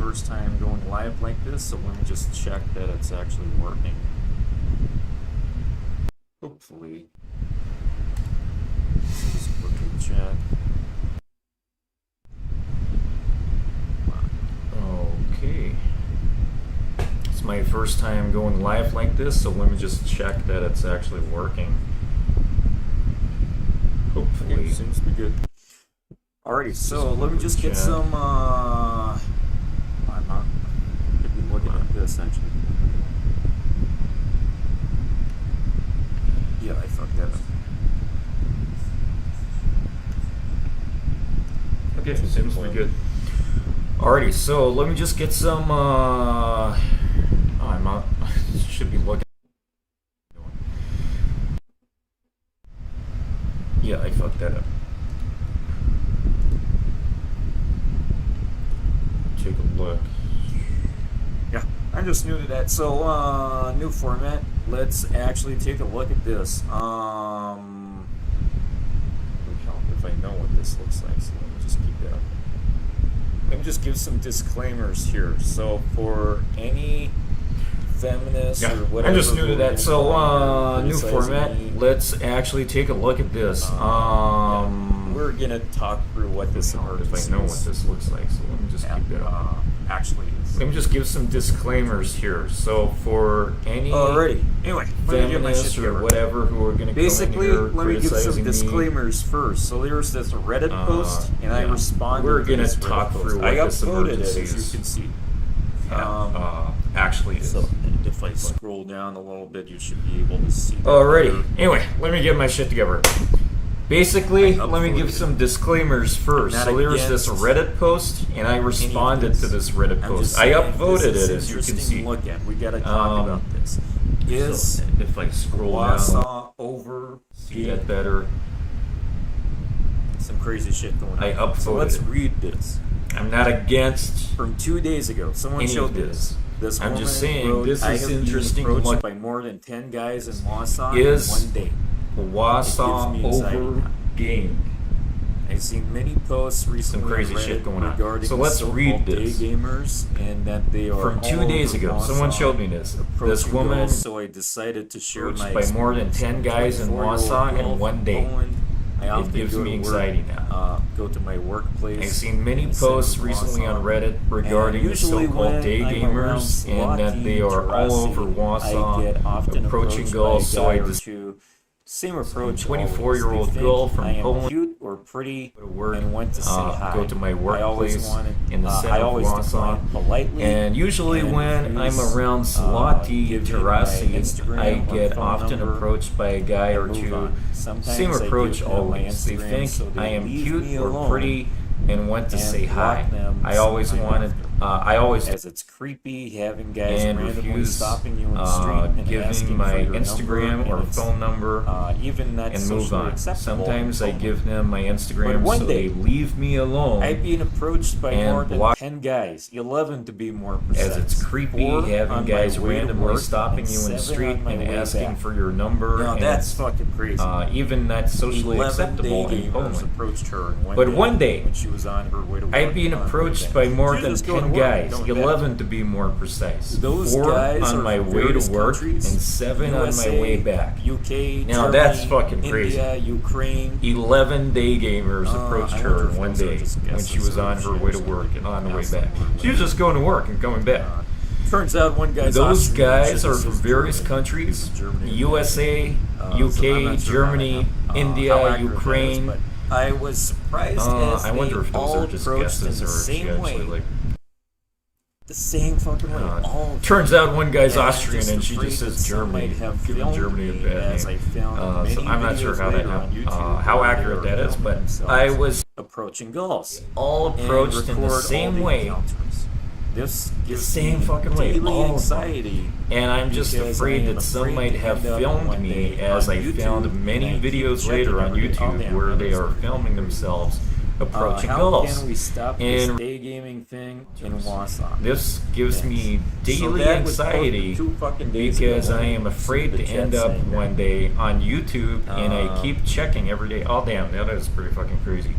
first time going live like this, so let me just check that it's actually working. Hopefully. Let's just quickly check. Okay. It's my first time going live like this, so let me just check that it's actually working. Hopefully. Okay, seems to be good. Alrighty, so let me just get some, I'm not maybe looking at this actually. Yeah, I fucked that up. Okay, seems to be good. Alrighty, so let me just get some, I'm not, should be looking. Yeah, I fucked that up. Take a look. Yeah, I'm just new to that. So, new format. Let's actually take a look at this. If I know what this looks like, so let me just keep that up. Let me just give some disclaimers here. So, for any feminist or whatever. I'm just new to that. So, new format. Let's actually take a look at this. We're gonna talk through what this emergency is. If I know what this looks like, so let me just keep that up. Actually, let me just give some disclaimers here. So for any feminists or whatever who are gonna basically come in here, let me give some disclaimers first. So there's this Reddit post, and I responded. We're gonna talk through what this emergency is. As you can see. Actually, so if I scroll down a little bit, you should be able to see. Alrighty. Anyway, let me get my shit together. Basically, let me give some disclaimers first. So there's this Reddit post, and I responded to this Reddit post. I upvoted it, as you can see. Look at. We gotta talk about this. So if I scroll down, over, see that better. Some crazy shit going on. I upvoted. So let's read this. I'm not against. From 2 days ago, someone showed this. I'm just saying, this is interesting. Approached by more than 10 guys in Warsaw in one day. Warsaw over game. I've seen many posts recently. Some crazy shit going on. So let's read this. Day gamers, and that they are from 2 days ago. Someone showed me this. This woman. So I decided to share my by more than 10 guys in Warsaw in one day. It gives me anxiety now. Go to my workplace. I've seen many posts recently on Reddit regarding the so-called day gamers, and that they are all over Warsaw, approaching girls. So I just same approach. 24-year-old girl from Poland, cute or pretty, and went to say hi. Go to my workplace in the center of Warsaw, and usually when I'm around Zloty Tarasi, I get often approached by a guy or two. Same approach always. They think I am cute or pretty and went to say hi. I always wanted. As it's creepy having guys randomly stopping you in the street and giving my Instagram or phone number, even and move on. Sometimes I give them my Instagram so they leave me alone. I've been approached by more than 10 guys, 11 to be more precise. As it's creepy having guys randomly stopping you in the street and asking for your number. No, that's fucking crazy. Even that's socially acceptable in Poland. But one day, when she was on her way to work, I've been approached by more than 10 guys, 11 to be more precise. Those 4 on my way to work and 7 on my way back. UK, now Germany, that's fucking crazy. India, Ukraine. 11 day gamers approached her in one day when she was on her way to work and on the way back. She was just going to work and coming back. Turns out one guy's those guys are from various countries: USA, UK, Germany, India, Ukraine. I was surprised as I wonder if those are just guesses or if she actually like. The same fucking way. Turns out one guy's Austrian and she just says Germany, giving Germany a bad name. So I'm not sure how accurate that is, but I was approaching girls, all approached in the same way. This gives same fucking way, all anxiety. And I'm just afraid that some might have filmed me, as I found many videos later on YouTube where they are filming themselves approaching girls. Can we stop this day gaming thing in Warsaw? This gives me daily anxiety because I am afraid to end up one day on YouTube and I keep checking every day. Oh damn, that is pretty fucking crazy.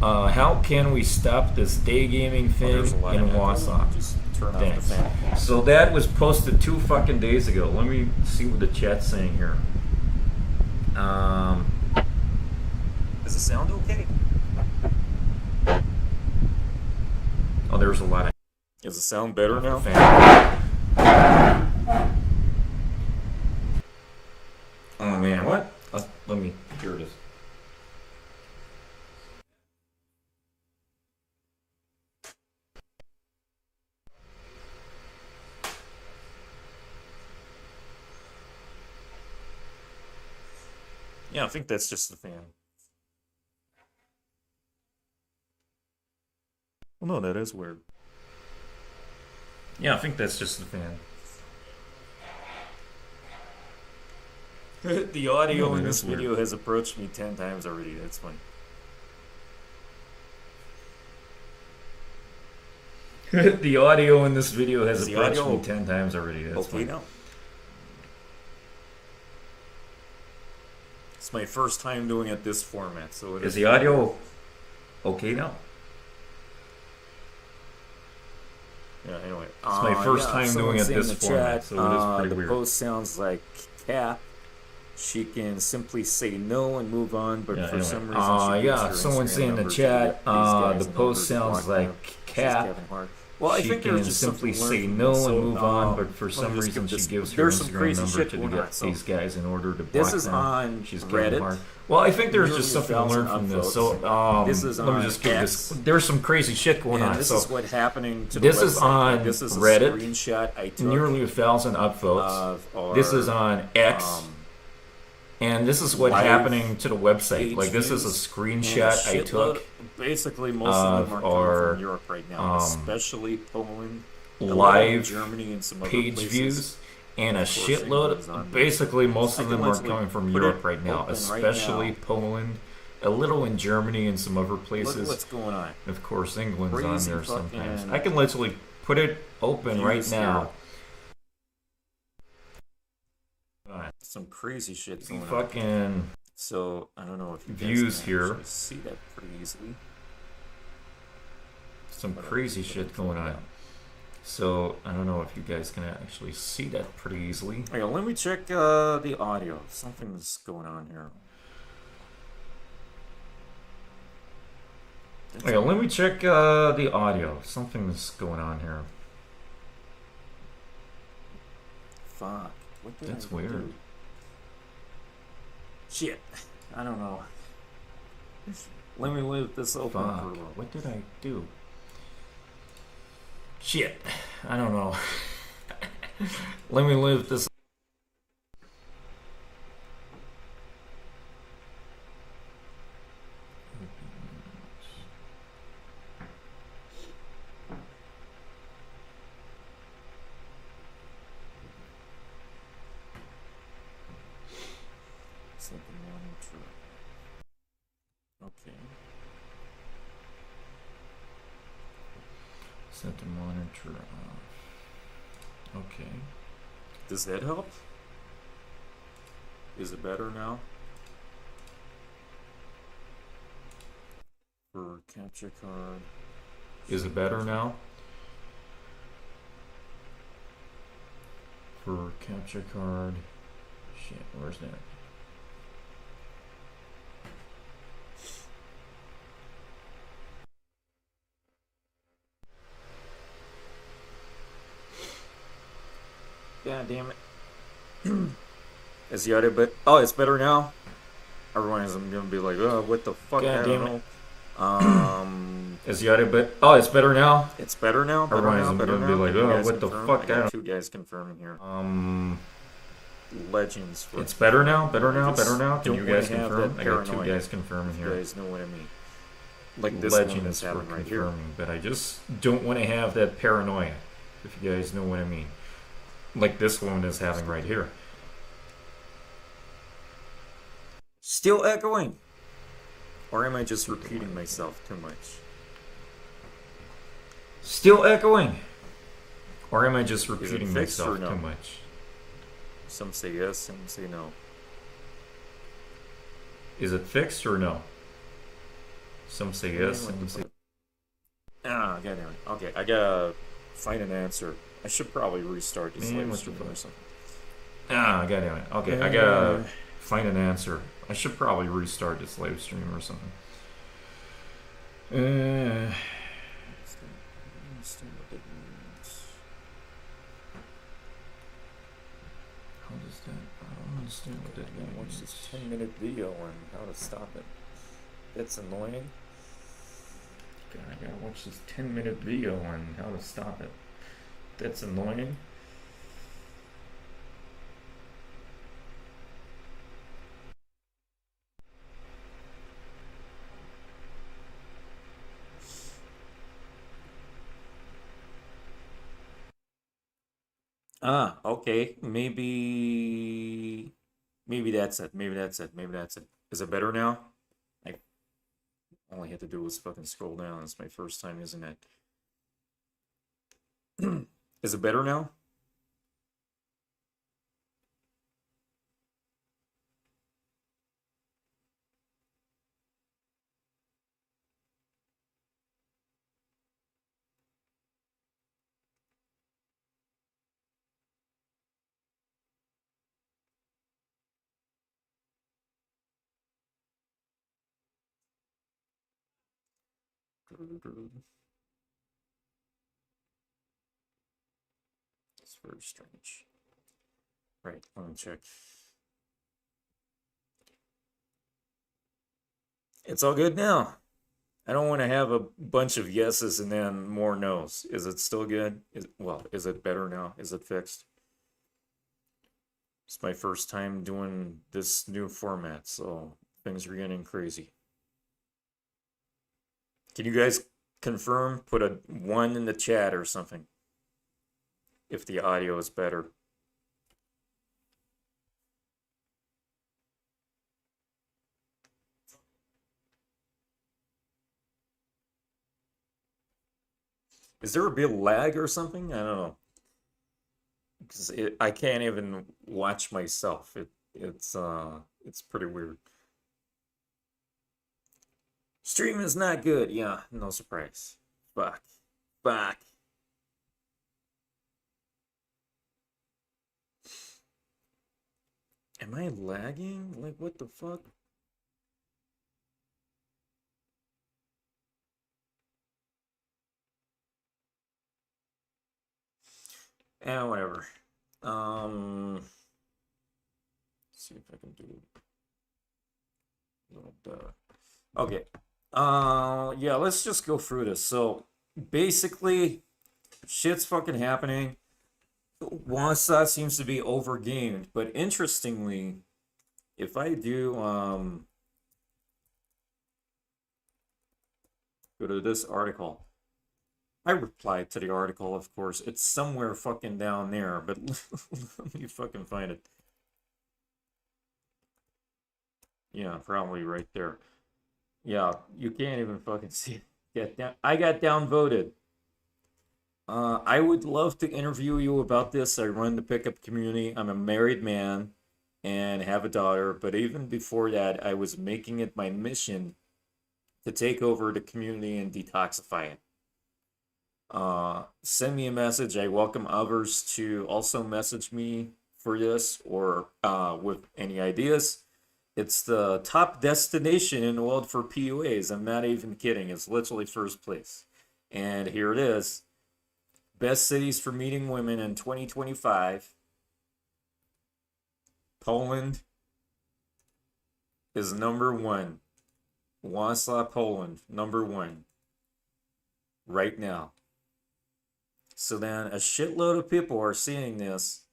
How can we stop this day gaming thing in Warsaw? Just turn off the fan. So that was posted 2 fucking days ago. Let me see what the chat's saying here. Does it sound okay? Oh, there's a lot of... Does it sound better now? Oh man, what? Let me... Here it is. Yeah, I think that's just the fan. Well, no, that is weird. Yeah, I think that's just the fan. The audio in this video has approached me 10 times already. That's funny. The audio in this video has approached me 10 times already. That's okay now. It's my first time doing it this format, so is the audio okay now? Yeah, anyway. It's my first time doing it this format, so it is pretty weird. The post sounds like Kat. She can simply say no and move on, but for some reason someone's saying in the chat, the post sounds like Kat. Well, I she think can simply say no and move on, but for some reason she gives her Instagram number to get these guys in order to block them. This is on Reddit. Well, I think there's just something to learn from this. So let me just give this. There's some crazy shit going on. This is what's happening to the this website. is on this is a Reddit. Screenshot I took nearly 1,000 upvotes. This is on X. And this is what's happening to the website. Like, this is a screenshot I took. Basically, most of them are coming from Europe right now, especially Poland, live Germany, and some other page places. Views, and a shitload. Basically, most of them are coming from Europe right now, especially Poland, a little in Germany and some other places. Look what's going on. Of course, England's on there sometimes. I can literally put it open right now. Some crazy shit going on. So I don't know if you views here. See that pretty easily. Some crazy shit going on. So I don't know if you guys can actually see that pretty easily. Okay, let me check the audio. Something's going on here. Okay, let me check the audio. Something's going on here. Fuck. What did That's I weird. Do? Shit. I don't know. Let me leave this open for a little. What did I do? Shit. I don't know. Let me leave this. Okay. Set the monitor off. Okay. Does that help? Is it better now? For capture card. Is it better now? For capture card. Shit, where's that? God damn it. Is the audio but it's better now? Everyone is gonna be like, oh, what the fuck? God damn it. Is the audio but it's better now? It's better now? Everyone's gonna be like, oh, what the fuck? I got 2 guys confirming here. Legends. It's better now? Better now? Better now? Can you guys confirm? I got 2 paranoia. guys confirming here. You guys know what I mean. Like this Legends one that's happening right here. But I just don't want to have that paranoia, if you guys know what I mean. Like this one is having right here. Still echoing? Or am I just repeating myself too much? Still echoing? Or am I just repeating myself too much? Some say yes, some say no. Is it fixed or no? Some say yes, some say... Ah, goddamn it. Okay, I gotta find an answer. I should probably restart this live stream or something. Ah, goddamn it. Okay, I gotta find an answer. I should probably restart this live stream or something. How does that... I don't understand what that means. Watch this 10-minute video on how to stop it. That's annoying. God, I gotta watch this 10-minute video on how to stop it. That's annoying. Ah, okay. Maybe that's it. Maybe that's it. Maybe that's it. Is it better now? All I had to do was fucking scroll down. It's my first time using that. Is it better now? It's very strange. Right, let me check. It's all good now. I don't want to have a bunch of yeses and then more no's. Is it still good? Is it better now? Is it fixed? It's my first time doing this new format, so things are getting crazy. Can you guys confirm? Put a 1 in the chat or something if the audio is better. Is there a bit of lag or something? I don't know. Because I can't even watch myself. It's pretty weird. Stream is not good. Yeah, no surprise. Fuck. Fuck. Am I lagging? Like, what the fuck? Whatever. Let's see if I can do a little better. Okay. Yeah, let's just go through this. So, basically, shit's fucking happening. Warsaw seems to be overgamed, but interestingly, if I do, go to this article. I replied to the article, of course. It's somewhere fucking down there, but let me fucking find it. Yeah, probably right there. Yeah, you can't even fucking see it. I got downvoted. I would love to interview you about this. I run the pickup community. I'm a married man and have a daughter. But even before that, I was making it my mission to take over the community and detoxify it. Send me a message. I welcome others to also message me for this or with any ideas. It's the top destination in the world for PUAs. I'm not even kidding. It's literally first place. And here it is. Best cities for meeting women in 2025. Poland is #1. Warsaw, Poland, #1. Right now. So then a shitload of people are seeing this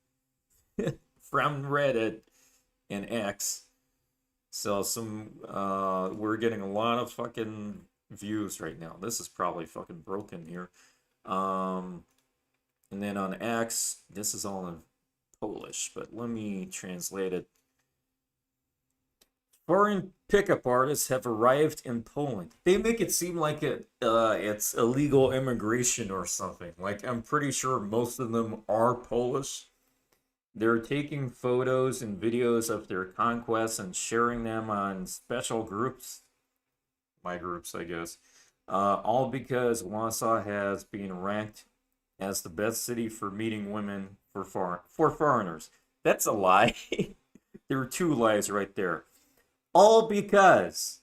from Reddit and X. So we're getting a lot of fucking views right now. This is probably fucking broken here. And then on X, this is all in Polish, but let me translate it. Foreign pickup artists have arrived in Poland. They make it seem like it's illegal immigration or something. Like, I'm pretty sure most of them are Polish. They're taking photos and videos of their conquests and sharing them on special groups. my groups, I guess. All because Warsaw has been ranked as the best city for meeting women for foreigners. That's a lie. There were two lies right there. All because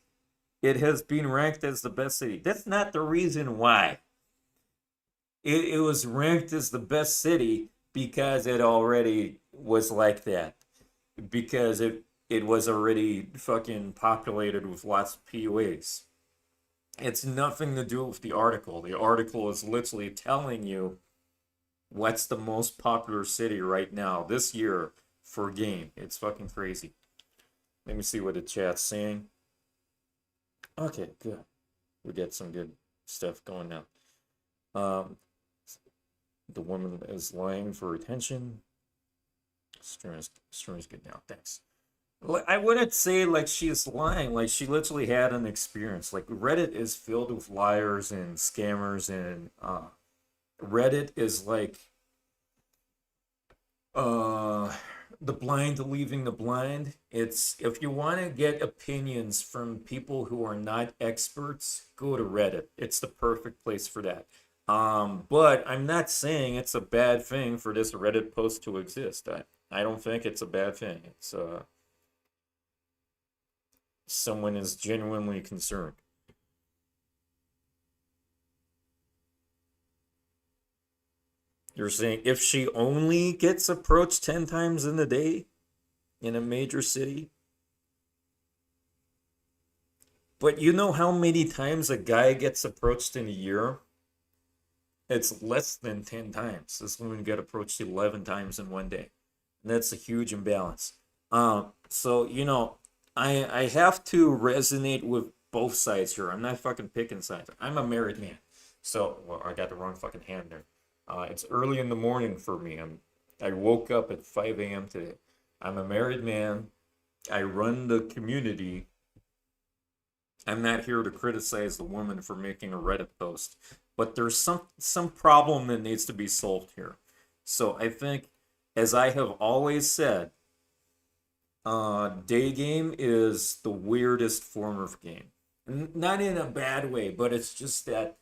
it has been ranked as the best city. That's not the reason why. It was ranked as the best city because it already was like that. Because it was already fucking populated with lots of PUAs. It's nothing to do with the article. The article is literally telling you what's the most popular city right now this year for game. It's fucking crazy. Let me see what the chat's saying. Okay, good. We get some good stuff going now. The woman is lying for attention. Stream's good now. Thanks. I wouldn't say like she's lying. Like she literally had an experience. Like Reddit is filled with liars and scammers, and Reddit is like the blind leaving the blind. It's if you want to get opinions from people who are not experts, go to Reddit. It's the perfect place for that. But I'm not saying it's a bad thing for this Reddit post to exist. I don't think it's a bad thing. It's someone is genuinely concerned. You're saying if she only gets approached 10 times in a day in a major city? But you know how many times a guy gets approached in a year? It's less than 10 times. This woman got approached 11 times in one day. And that's a huge imbalance. So, you know, I have to resonate with both sides here. I'm not fucking picking sides. I'm a married man. So, well, I got the wrong fucking hand there. It's early in the morning for me. I woke up at 5 a.m. today. I'm a married man. I run the community. I'm not here to criticize the woman for making a Reddit post. But there's some problem that needs to be solved here. So I think, as I have always said, day game is the weirdest form of game. Not in a bad way, but it's just that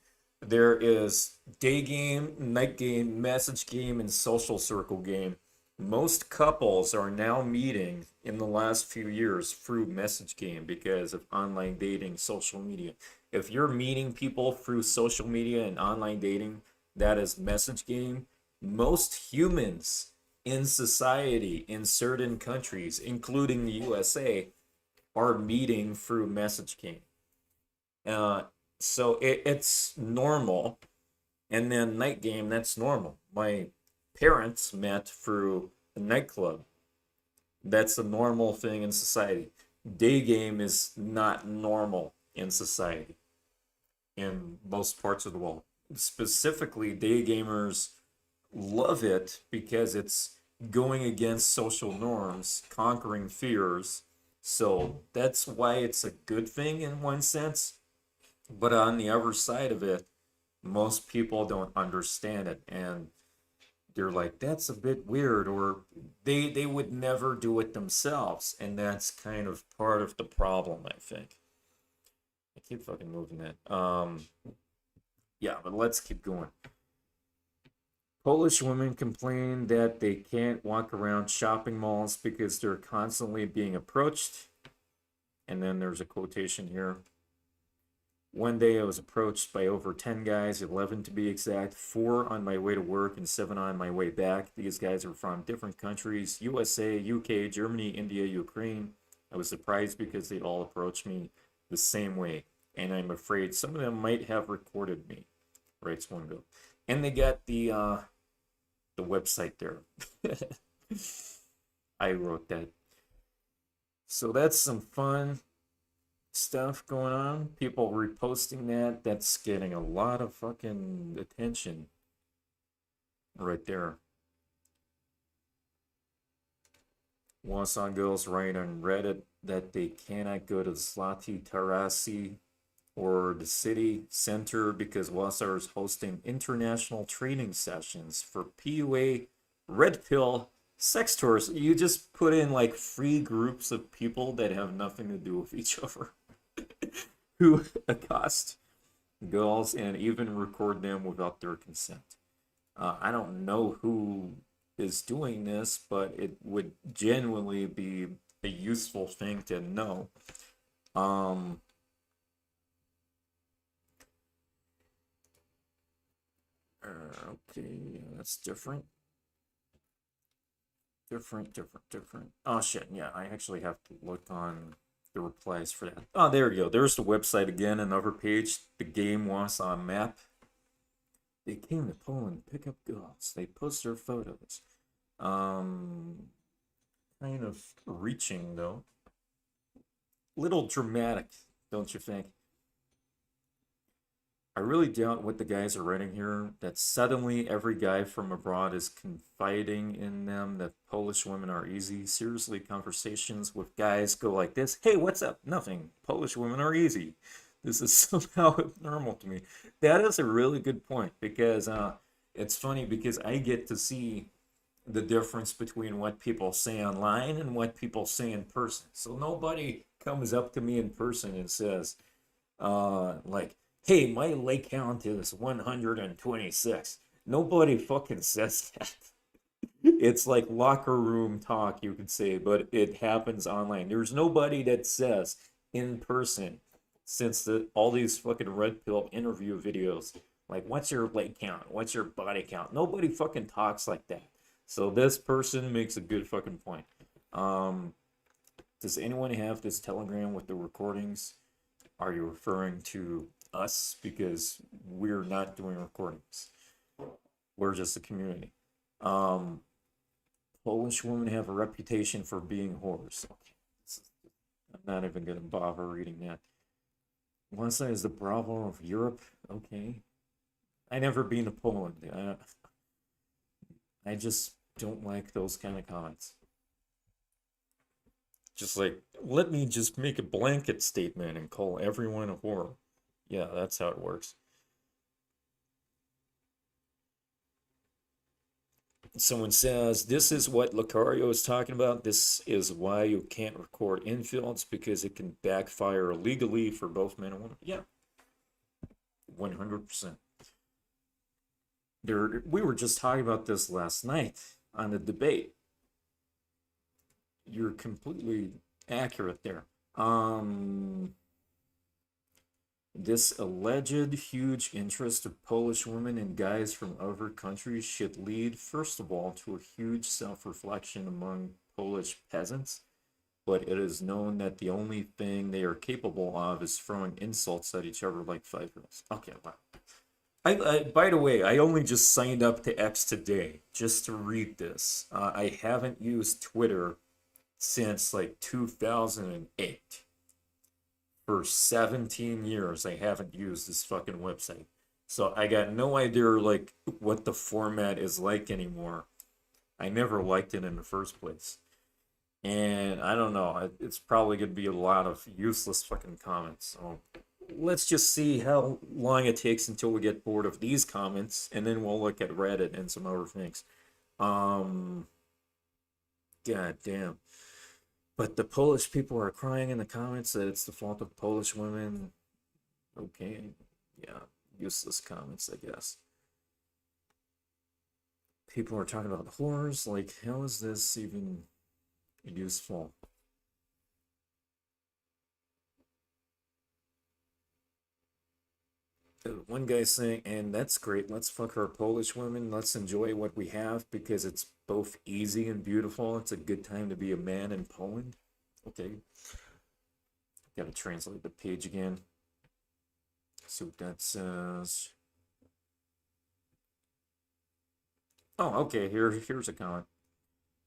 there is day game, night game, message game, and social circle game. Most couples are now meeting in the last few years through message game because of online dating, social media. If you're meeting people through social media and online dating, that is message game. Most humans in society in certain countries, including the USA, are meeting through message game. So it's normal. And then night game, that's normal. My parents met through a nightclub. That's a normal thing in society. Day game is not normal in society in most parts of the world. Specifically, day gamers love it because it's going against social norms, conquering fears. So that's why it's a good thing in one sense. But on the other side of it, most people don't understand it. And they're like, that's a bit weird, or they would never do it themselves. And that's kind of part of the problem, I think. I keep fucking moving that. Yeah, but let's keep going. Polish women complain that they can't walk around shopping malls because they're constantly being approached. And then there's a quotation here. One day I was approached by over 10 guys, 11 to be exact, 4 on my way to work and 7 on my way back. These guys are from different countries, USA, UK, Germany, India, Ukraine. I was surprised because they all approached me the same way, and I'm afraid some of them might have recorded me, writes one girl. And they got the website there. I wrote that. So that's some fun stuff going on. People reposting that. That's getting a lot of fucking attention right there. Warsaw girls write on Reddit that they cannot go to Zloty Tarasi or the city center because Warsaw is hosting international training sessions for PUA red pill sex tours. You just put in like 3 groups of people that have nothing to do with each other to accost girls and even record them without their consent. I don't know who is doing this, but it would genuinely be a useful thing to know. Okay, that's different. Different. Oh shit, yeah, I actually have to look on the replies for that. Oh, there we go. There's the website again, another page. The game Warsaw map. They came to Poland to pick up girls. They post their photos. Kind of reaching though. Little dramatic, don't you think? I really doubt what the guys are writing here, that suddenly every guy from abroad is confiding in them that Polish women are easy. Seriously, conversations with guys go like this. Hey, what's up? Nothing. Polish women are easy. This is somehow abnormal to me. That is a really good point, because it's funny because I get to see the difference between what people say online and what people say in person. So nobody comes up to me in person and says, like, hey, my leg count is 126. Nobody fucking says that. It's like locker room talk, you could say, but it happens online. There's nobody that says in person, since all these fucking red pill interview videos, like, what's your leg count? What's your body count? Nobody fucking talks like that. So this person makes a good fucking point. Does anyone have this Telegram with the recordings? Are you referring to us? Because we're not doing recordings. We're just a community. Polish women have a reputation for being whores. Okay. I'm not even going to bother reading that. Warsaw is the Bravo of Europe. Okay. I never been to Poland. I just don't like those kind of comments. Just like, let me just make a blanket statement and call everyone a whore. Yeah, that's how it works. Someone says, this is what Lucario is talking about. This is why you can't record infields, because it can backfire illegally for both men and women. Yeah, 100%. We were just talking about this last night on the debate. You're completely accurate there. This alleged huge interest of Polish women and guys from other countries should lead, first of all, to a huge self-reflection among Polish peasants. But it is known that the only thing they are capable of is throwing insults at each other like 5-year-olds. Okay, wow. By the way, I only just signed up to X today just to read this. I haven't used Twitter since like 2008. For 17 years, I haven't used this fucking website. So I got no idea like what the format is like anymore. I never liked it in the first place. And I don't know, it's probably going to be a lot of useless fucking comments. So let's just see how long it takes until we get bored of these comments, and then we'll look at Reddit and some other things. God damn. But the Polish people are crying in the comments that it's the fault of Polish women. Okay, yeah, useless comments, I guess. People are talking about whores. Like, how is this even useful? One guy's saying, and that's great, let's fuck our Polish women, let's enjoy what we have because it's both easy and beautiful. It's a good time to be a man in Poland. Okay. Gotta translate the page again. See what that says. Oh, okay, here's a comment.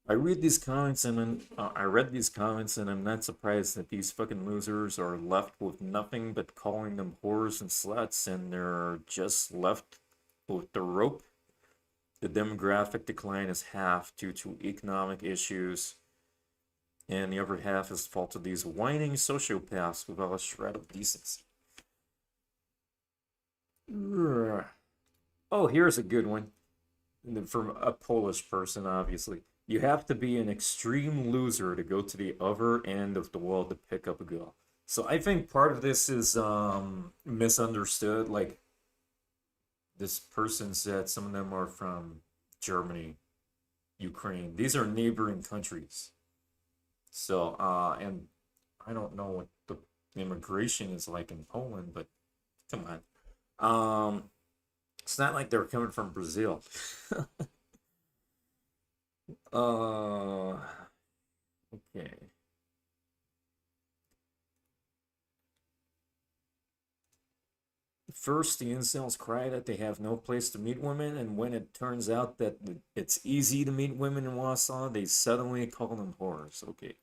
I read these comments and I'm not surprised that these fucking losers are left with nothing but calling them whores and sluts, and they're just left with the rope. The demographic decline is half due to economic issues, and the other half is the fault of these whining sociopaths without a shred of decency. Oh, here's a good one. From a Polish person, obviously. You have to be an extreme loser to go to the other end of the world to pick up a girl. So I think part of this is misunderstood. Like this person said, some of them are from Germany, Ukraine. These are neighboring countries. So and I don't know what the immigration is like in Poland, but come on. It's not like they're coming from Brazil. Okay. First, the incels cry that they have no place to meet women, and when it turns out that it's easy to meet women in Warsaw, they suddenly call them whores. Okay.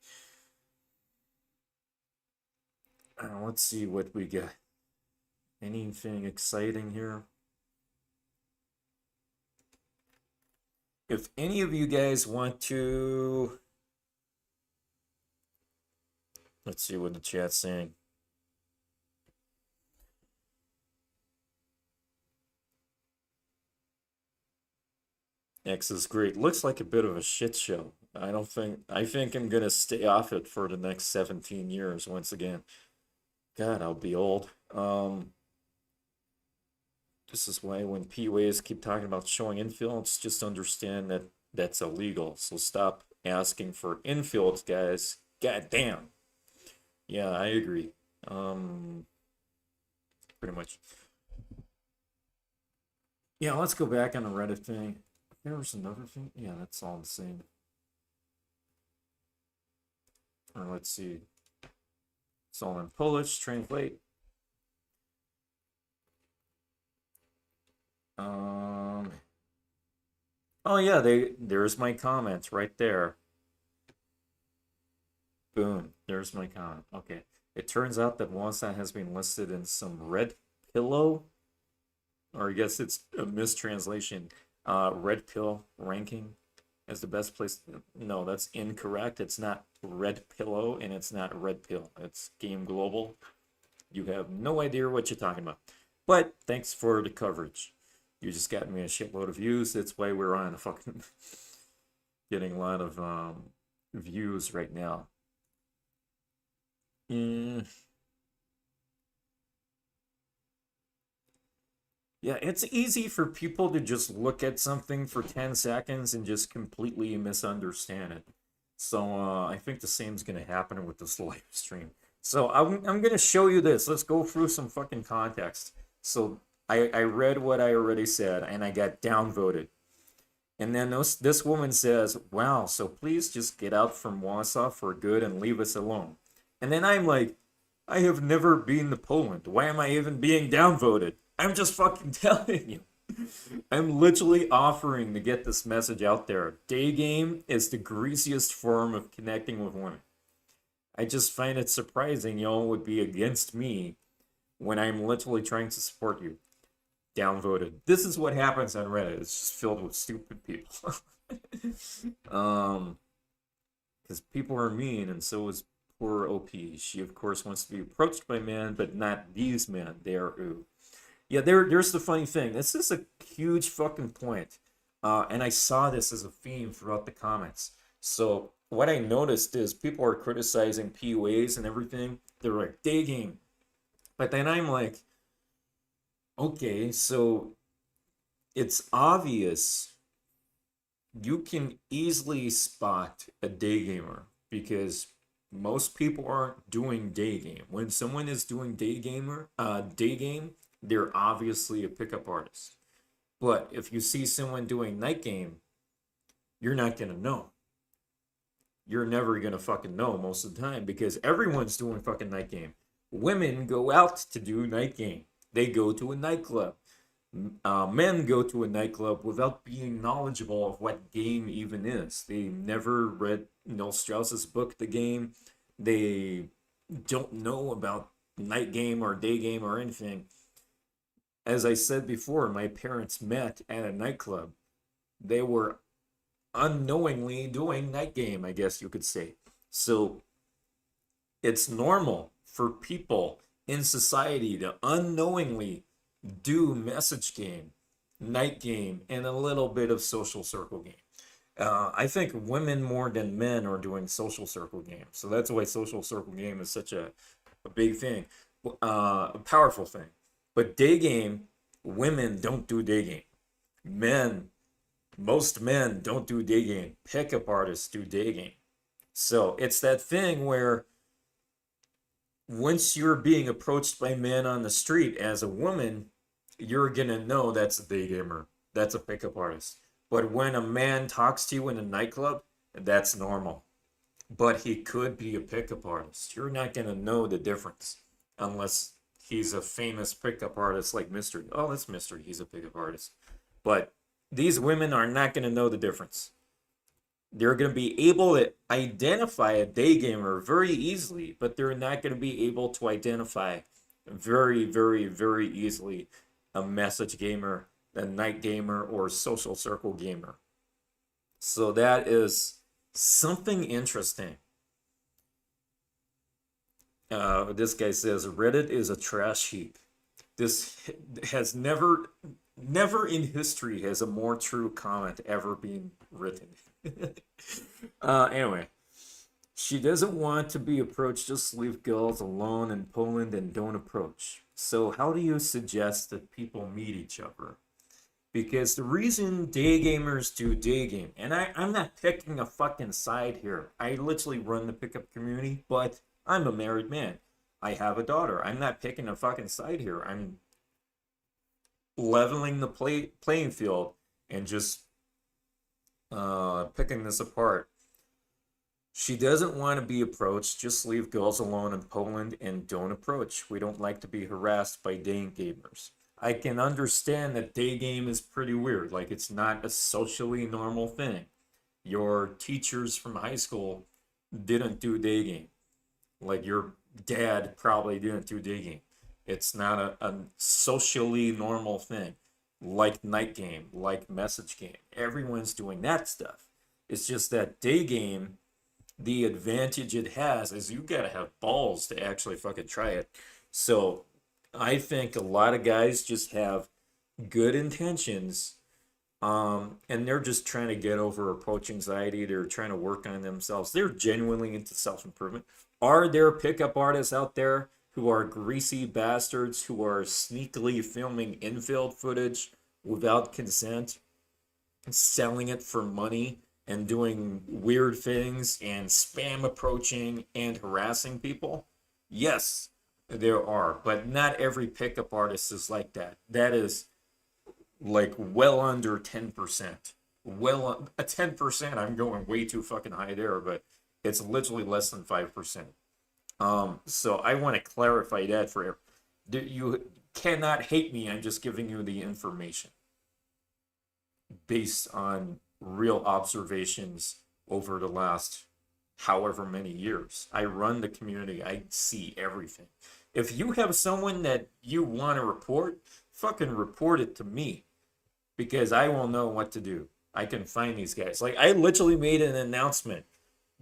Let's see what we got. Anything exciting here? If any of you guys want to... Let's see what the chat's saying. X is great. Looks like a bit of a shit show. I think I'm gonna stay off it for the next 17 years once again. God, I'll be old. This is why when PUAs keep talking about showing infields, just understand that that's illegal. So stop asking for infields, guys. God damn. Yeah, I agree. Pretty much. Yeah, let's go back on the Reddit thing. There was another thing. Yeah, that's all the same. Or let's see. It's all in Polish. Translate. Oh yeah, there's my comments right there. Boom, there's my comment. Okay. It turns out that Warsaw has been listed in some red pillow, or I guess it's a mistranslation, red pill ranking as the best place. No, that's incorrect. It's not red pillow and it's not red pill. It's Game Global. You have no idea what you're talking about. But thanks for the coverage. You just got me a shitload of views. That's why we're on a fucking getting a lot of views right now. Yeah, it's easy for people to just look at something for 10 seconds and just completely misunderstand it. So I think the same is going to happen with this live stream. So I'm going to show you this. Let's go through some fucking context. So I read what I already said and I got downvoted. And then this woman says, wow, so please just get out from Warsaw for good and leave us alone. And then I'm like, I have never been to Poland. Why am I even being downvoted? I'm just fucking telling you. I'm literally offering to get this message out there. Day game is the greasiest form of connecting with women. I just find it surprising y'all would be against me when I'm literally trying to support you. Downvoted. This is what happens on Reddit. It's just filled with stupid people. Because people are mean, and so is poor OP. She, of course, wants to be approached by men, but not these men. They are ooh. Yeah, there's the funny thing. This is a huge fucking point. And I saw this as a theme throughout the comments. So what I noticed is people are criticizing PUAs and everything. They're like, day game. But then I'm like, okay, so it's obvious you can easily spot a day gamer because most people aren't doing day game. When someone is doing day game, they're obviously a pickup artist. But if you see someone doing night game, you're not gonna know. You're never gonna fucking know most of the time because everyone's doing fucking night game. Women go out to do night game. They go to a nightclub. Men go to a nightclub without being knowledgeable of what game even is. They never read Strauss's book, The Game. They don't know about night game or day game or anything. As I said before, my parents met at a nightclub. They were unknowingly doing night game, I guess you could say. So it's normal for people in society to unknowingly do message game, night game, and a little bit of social circle game. I think women more than men are doing social circle game. So that's why social circle game is such a a big thing, a powerful thing. But day game, women don't do day game. Most men don't do day game. Pickup artists do day game. So it's that thing where once you're being approached by men on the street as a woman, you're gonna know that's a day gamer. That's a pickup artist. But when a man talks to you in a nightclub, that's normal. But he could be a pickup artist. You're not gonna know the difference unless he's a famous pickup artist like Mystery. Oh, that's Mystery. He's a pickup artist. But these women are not gonna know the difference. They're going to be able to identify a day gamer very easily, but they're not going to be able to identify very, very, very easily a message gamer, a night gamer, or social circle gamer. So that is something interesting. This guy says, Reddit is a trash heap. This has never in history has a more true comment ever been written. Anyway, she doesn't want to be approached. Just leave girls alone in Poland and don't approach. So how do you suggest that people meet each other? Because the reason day gamers do day game, and I'm not picking a fucking side here. I literally run the pickup community, but I'm a married man. I have a daughter. I'm not picking a fucking side here. I'm leveling the playing field and just picking this apart. She doesn't want to be approached. Just leave girls alone in Poland and don't approach. We don't like to be harassed by day gamers. I can understand that day game is pretty weird. Like, it's not a socially normal thing. Your teachers from high school didn't do day game. Like, your dad probably didn't do day game. It's not a socially normal thing. Like night game, like message game. Everyone's doing that stuff. It's just that day game, the advantage it has is you gotta have balls to actually fucking try it. So I think a lot of guys just have good intentions, and they're just trying to get over approach anxiety. They're trying to work on themselves. They're genuinely into self-improvement. Are there pickup artists out there who are greasy bastards who are sneakily filming infield footage without consent, selling it for money, and doing weird things and spam approaching and harassing people? Yes, there are, but not every pickup artist is like that. That is like well under 10%. Well, 10%, I'm going way too fucking high there, but it's literally less than 5%. So I want to clarify that for you. Cannot hate me. I'm just giving you the information based on real observations over the last however many years. I run the community. I see everything. If you have someone that you want to report, fucking report it to me, because I will know what to do. I can find these guys. Like, I literally made an announcement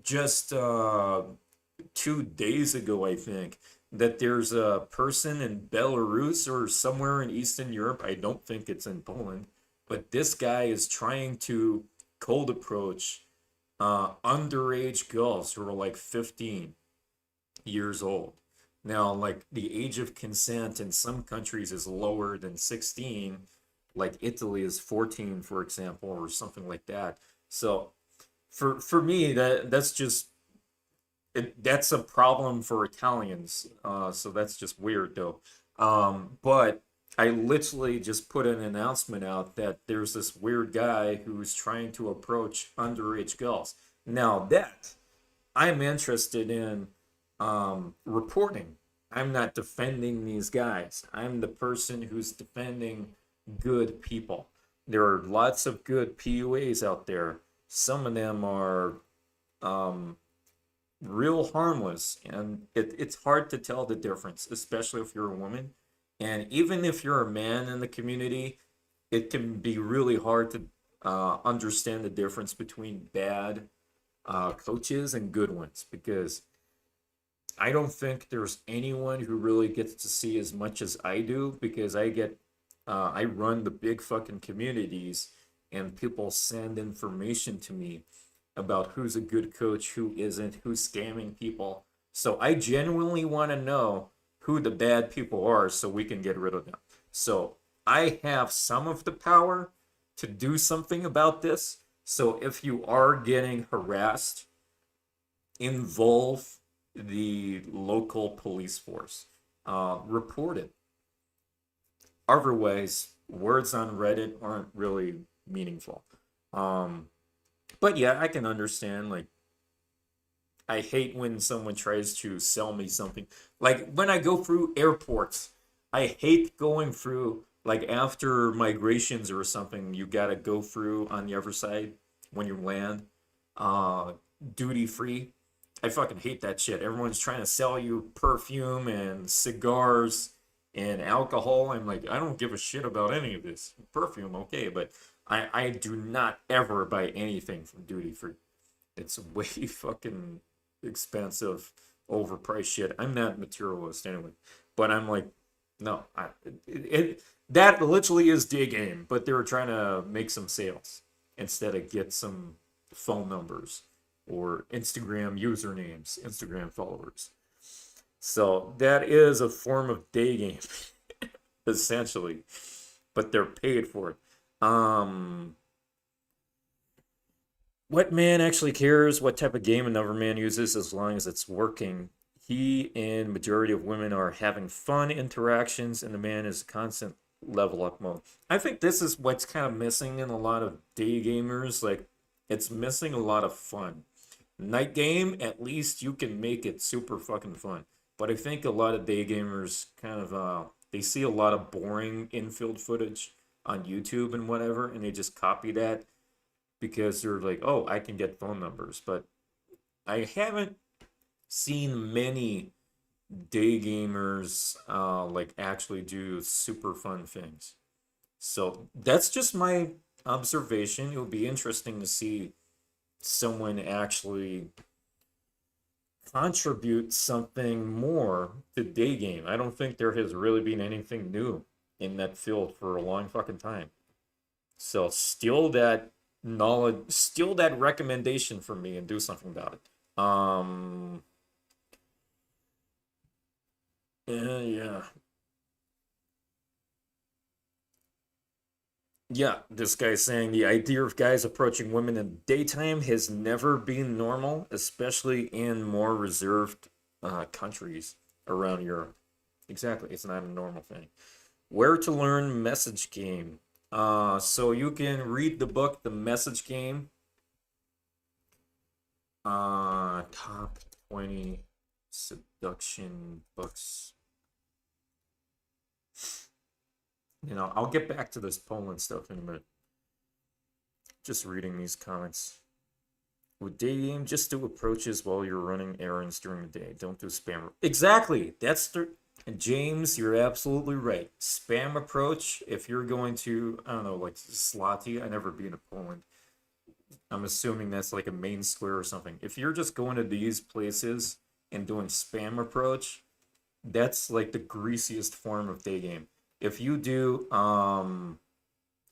just 2 days ago, I think, that there's a person in Belarus or somewhere in Eastern Europe. I don't think it's in Poland, but this guy is trying to cold approach underage girls who are like 15 years old. Now, like, the age of consent in some countries is lower than 16, like Italy is 14, for example, or something like that. So for me, that's just that's a problem for Italians. So that's just weird, though. But I literally just put an announcement out that there's this weird guy who's trying to approach underage girls. Now that I'm interested in reporting. I'm not defending these guys. I'm the person who's defending good people. There are lots of good PUAs out there. Some of them are real harmless, and it's hard to tell the difference, especially if you're a woman. And even if you're a man in the community, it can be really hard to understand the difference between bad coaches and good ones, because I don't think there's anyone who really gets to see as much as I do, because I run the big fucking communities, and people send information to me about who's a good coach, who isn't, who's scamming people. So I genuinely want to know who the bad people are so we can get rid of them. So I have some of the power to do something about this. So if you are getting harassed, involve the local police force. Report it. Otherwise, words on Reddit aren't really meaningful. But yeah, I can understand, like, I hate when someone tries to sell me something. Like when I go through airports, I hate going through, like after migrations or something, you gotta go through on the other side when you land, duty free. I fucking hate that shit. Everyone's trying to sell you perfume and cigars and alcohol. I'm like, I don't give a shit about any of this. Perfume, okay, but I do not ever buy anything from duty free. It's way fucking expensive, overpriced shit. I'm not materialist anyway, but I'm like, no, that literally is day game, but they were trying to make some sales instead of get some phone numbers or Instagram usernames, Instagram followers. So that is a form of day game, essentially, but they're paid for it. What man actually cares what type of game another man uses as long as it's working? He and majority of women are having fun interactions, and the man is a constant level up mode. I think this is what's kind of missing in a lot of day gamers. Like, it's missing a lot of fun. Night game, at least you can make it super fucking fun. But I think a lot of day gamers kind of, they see a lot of boring infield footage on YouTube and whatever, and they just copy that because they're like, oh, I can get phone numbers. But I haven't seen many day gamers like actually do super fun things. So that's just my observation. It would be interesting to see someone actually contribute something more to day game. I don't think there has really been anything new in that field for a long fucking time. So steal that knowledge, steal that recommendation from me and do something about it. Yeah. Yeah, this guy's saying the idea of guys approaching women in daytime has never been normal, especially in more reserved countries around Europe. Exactly, it's not a normal thing. Where to learn message game. So you can read the book, The Message Game. Top 20 seduction books. You know, I'll get back to this Poland stuff in a minute. Just reading these comments. With day game, just do approaches while you're running errands during the day. Don't do spam. Exactly. That's the... James, you're absolutely right. Spam approach, if you're going to, I don't know, like Sloty, I've never been to Poland. I'm assuming that's like a main square or something. If you're just going to these places and doing spam approach, that's like the greasiest form of day game. If you do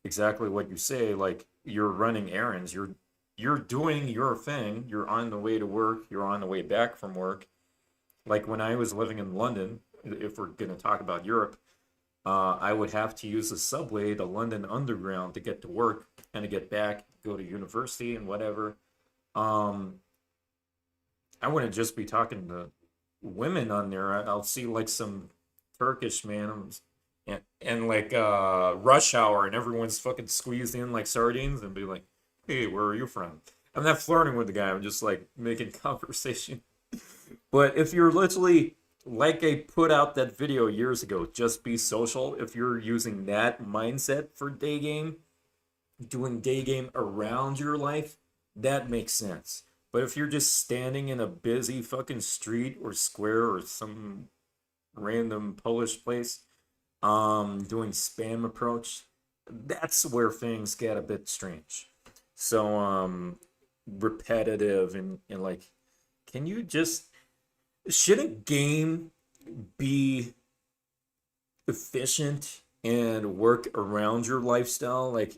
exactly what you say, like you're running errands, you're doing your thing, you're on the way to work, you're on the way back from work. Like when I was living in London, if we're going to talk about Europe, I would have to use the subway, the London Underground, to get to work and to get back, go to university and whatever. I wouldn't just be talking to women on there. I'll see like some Turkish man and like rush hour, and everyone's fucking squeezed in like sardines, and be like, hey, where are you from? I'm not flirting with the guy. I'm just like making conversation. But if you're literally, like I put out that video years ago, just be social. If you're using that mindset for day game, doing day game around your life, that makes sense. But if you're just standing in a busy fucking street or square or some random Polish place, doing spam approach, that's where things get a bit strange. So, repetitive and like, can you just... Should a game be efficient and work around your lifestyle? Like,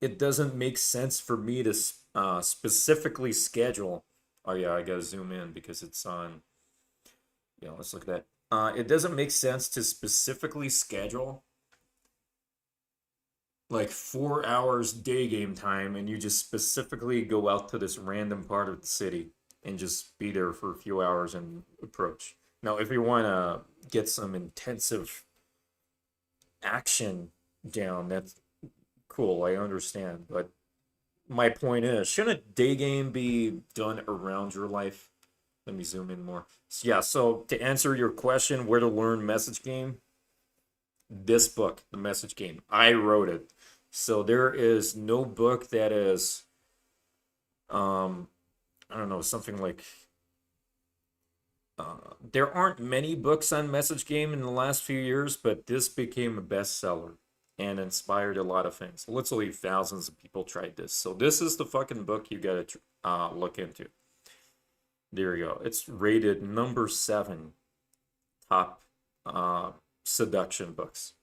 it doesn't make sense for me to specifically schedule Oh yeah, I gotta zoom in because it's on. Yeah, let's look at that. It doesn't make sense to specifically schedule like 4 hours day game time and you just specifically go out to this random part of the city and just be there for a few hours and approach. Now, if you want to get some intensive action down, that's cool. I understand. But my point is, shouldn't a day game be done around your life? Let me zoom in more. So, yeah, so to answer your question, where to learn message game, this book, The Message Game, I wrote it. So there is no book that is, I don't know, something like, there aren't many books on message game in the last few years, but this became a bestseller and inspired a lot of things. Literally thousands of people tried this. So this is the fucking book you gotta look into. There you go. It's rated number 7 top seduction books.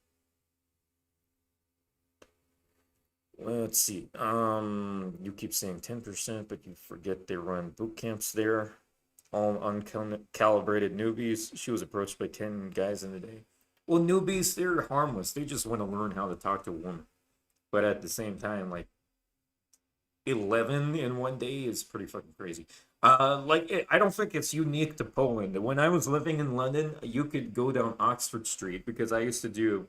Let's see. You keep saying 10%, but you forget they run boot camps there. All uncalibrated newbies. She was approached by 10 guys in a day. Well, newbies, they're harmless. They just want to learn how to talk to a woman. But at the same time, like 11 in one day is pretty fucking crazy. I don't think it's unique to Poland. When I was living in London, you could go down Oxford Street because I used to do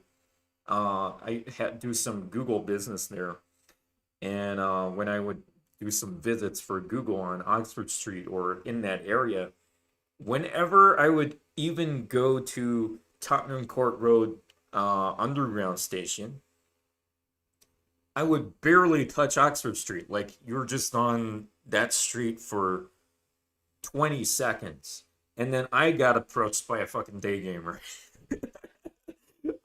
do some Google business there. And when I would do some visits for Google on Oxford Street or in that area, whenever I would even go to Tottenham Court Road Underground Station, I would barely touch Oxford Street. Like, you're just on that street for 20 seconds. And then I got approached by a fucking day gamer.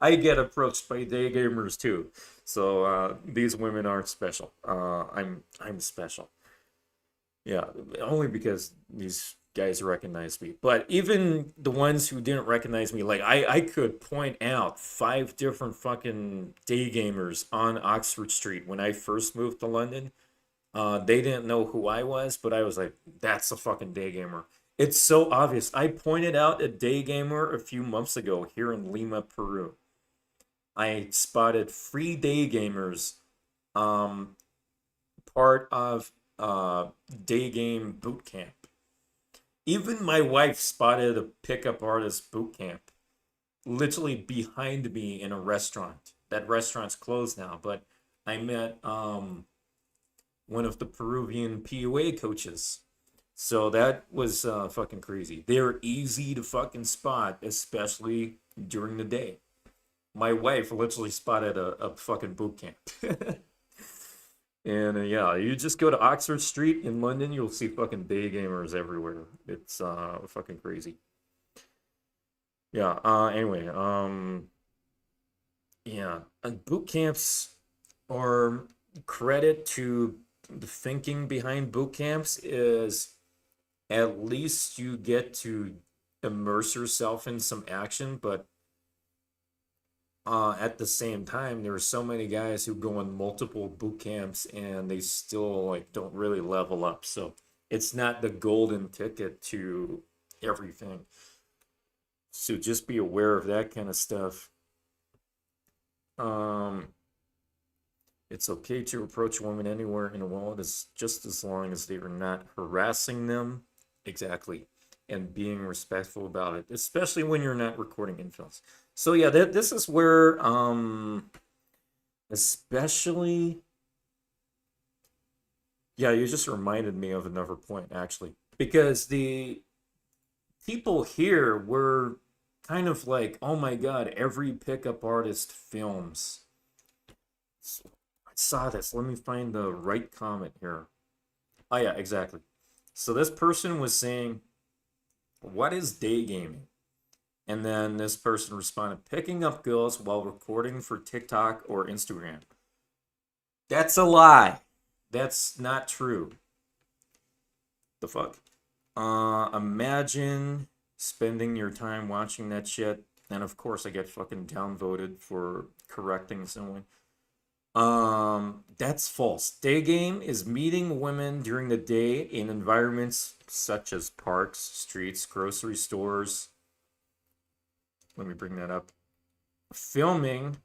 I get approached by day gamers too. So these women aren't special. I'm special. Yeah, only because these guys recognize me. But even the ones who didn't recognize me, like I could point out 5 different fucking day gamers on Oxford Street when I first moved to London. They didn't know who I was, but I was like, that's a fucking day gamer. It's so obvious. I pointed out a day gamer a few months ago here in Lima, Peru. I spotted 3 day gamers, part of day game boot camp. Even my wife spotted a pickup artist boot camp, literally behind me in a restaurant. That restaurant's closed now, but I met one of the Peruvian PUA coaches. So that was fucking crazy. They're easy to fucking spot, especially during the day. My wife literally spotted a fucking boot camp. And yeah, you just go to Oxford Street in London, you'll see fucking day gamers everywhere. It's fucking crazy. Yeah, anyway, yeah, boot camps are credit to the thinking behind boot camps is at least you get to immerse yourself in some action, but at the same time, there are so many guys who go on multiple boot camps and they still like don't really level up. So it's not the golden ticket to everything. So just be aware of that kind of stuff. It's okay to approach women anywhere in the world, just as long as they are not harassing them. Exactly. And being respectful about it, especially when you're not recording infields. So yeah, this is where, especially, yeah, you just reminded me of another point, actually. Because the people here were kind of like, oh my God, every pickup artist films. So I saw this. Let me find the right comment here. Oh yeah, exactly. So this person was saying, what is day gaming? And then this person responded, picking up girls while recording for TikTok or Instagram. That's a lie. That's not true. The fuck? Imagine spending your time watching that shit. And of course I get fucking downvoted for correcting someone. That's false. Day game is meeting women during the day in environments such as parks, streets, grocery stores. Let me bring that up. Filming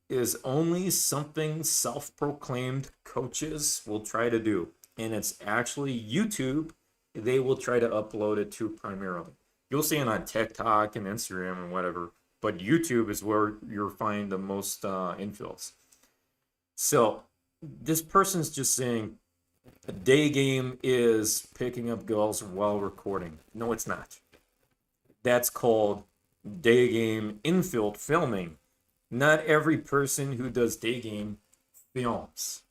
is only something self-proclaimed coaches will try to do. And it's actually YouTube they will try to upload it to primarily. You'll see it on TikTok and Instagram and whatever, but YouTube is where you'll find the most infields. So this person's just saying a day game is picking up girls while recording. No, it's not. That's called day game infield filming. Not every person who does day game films.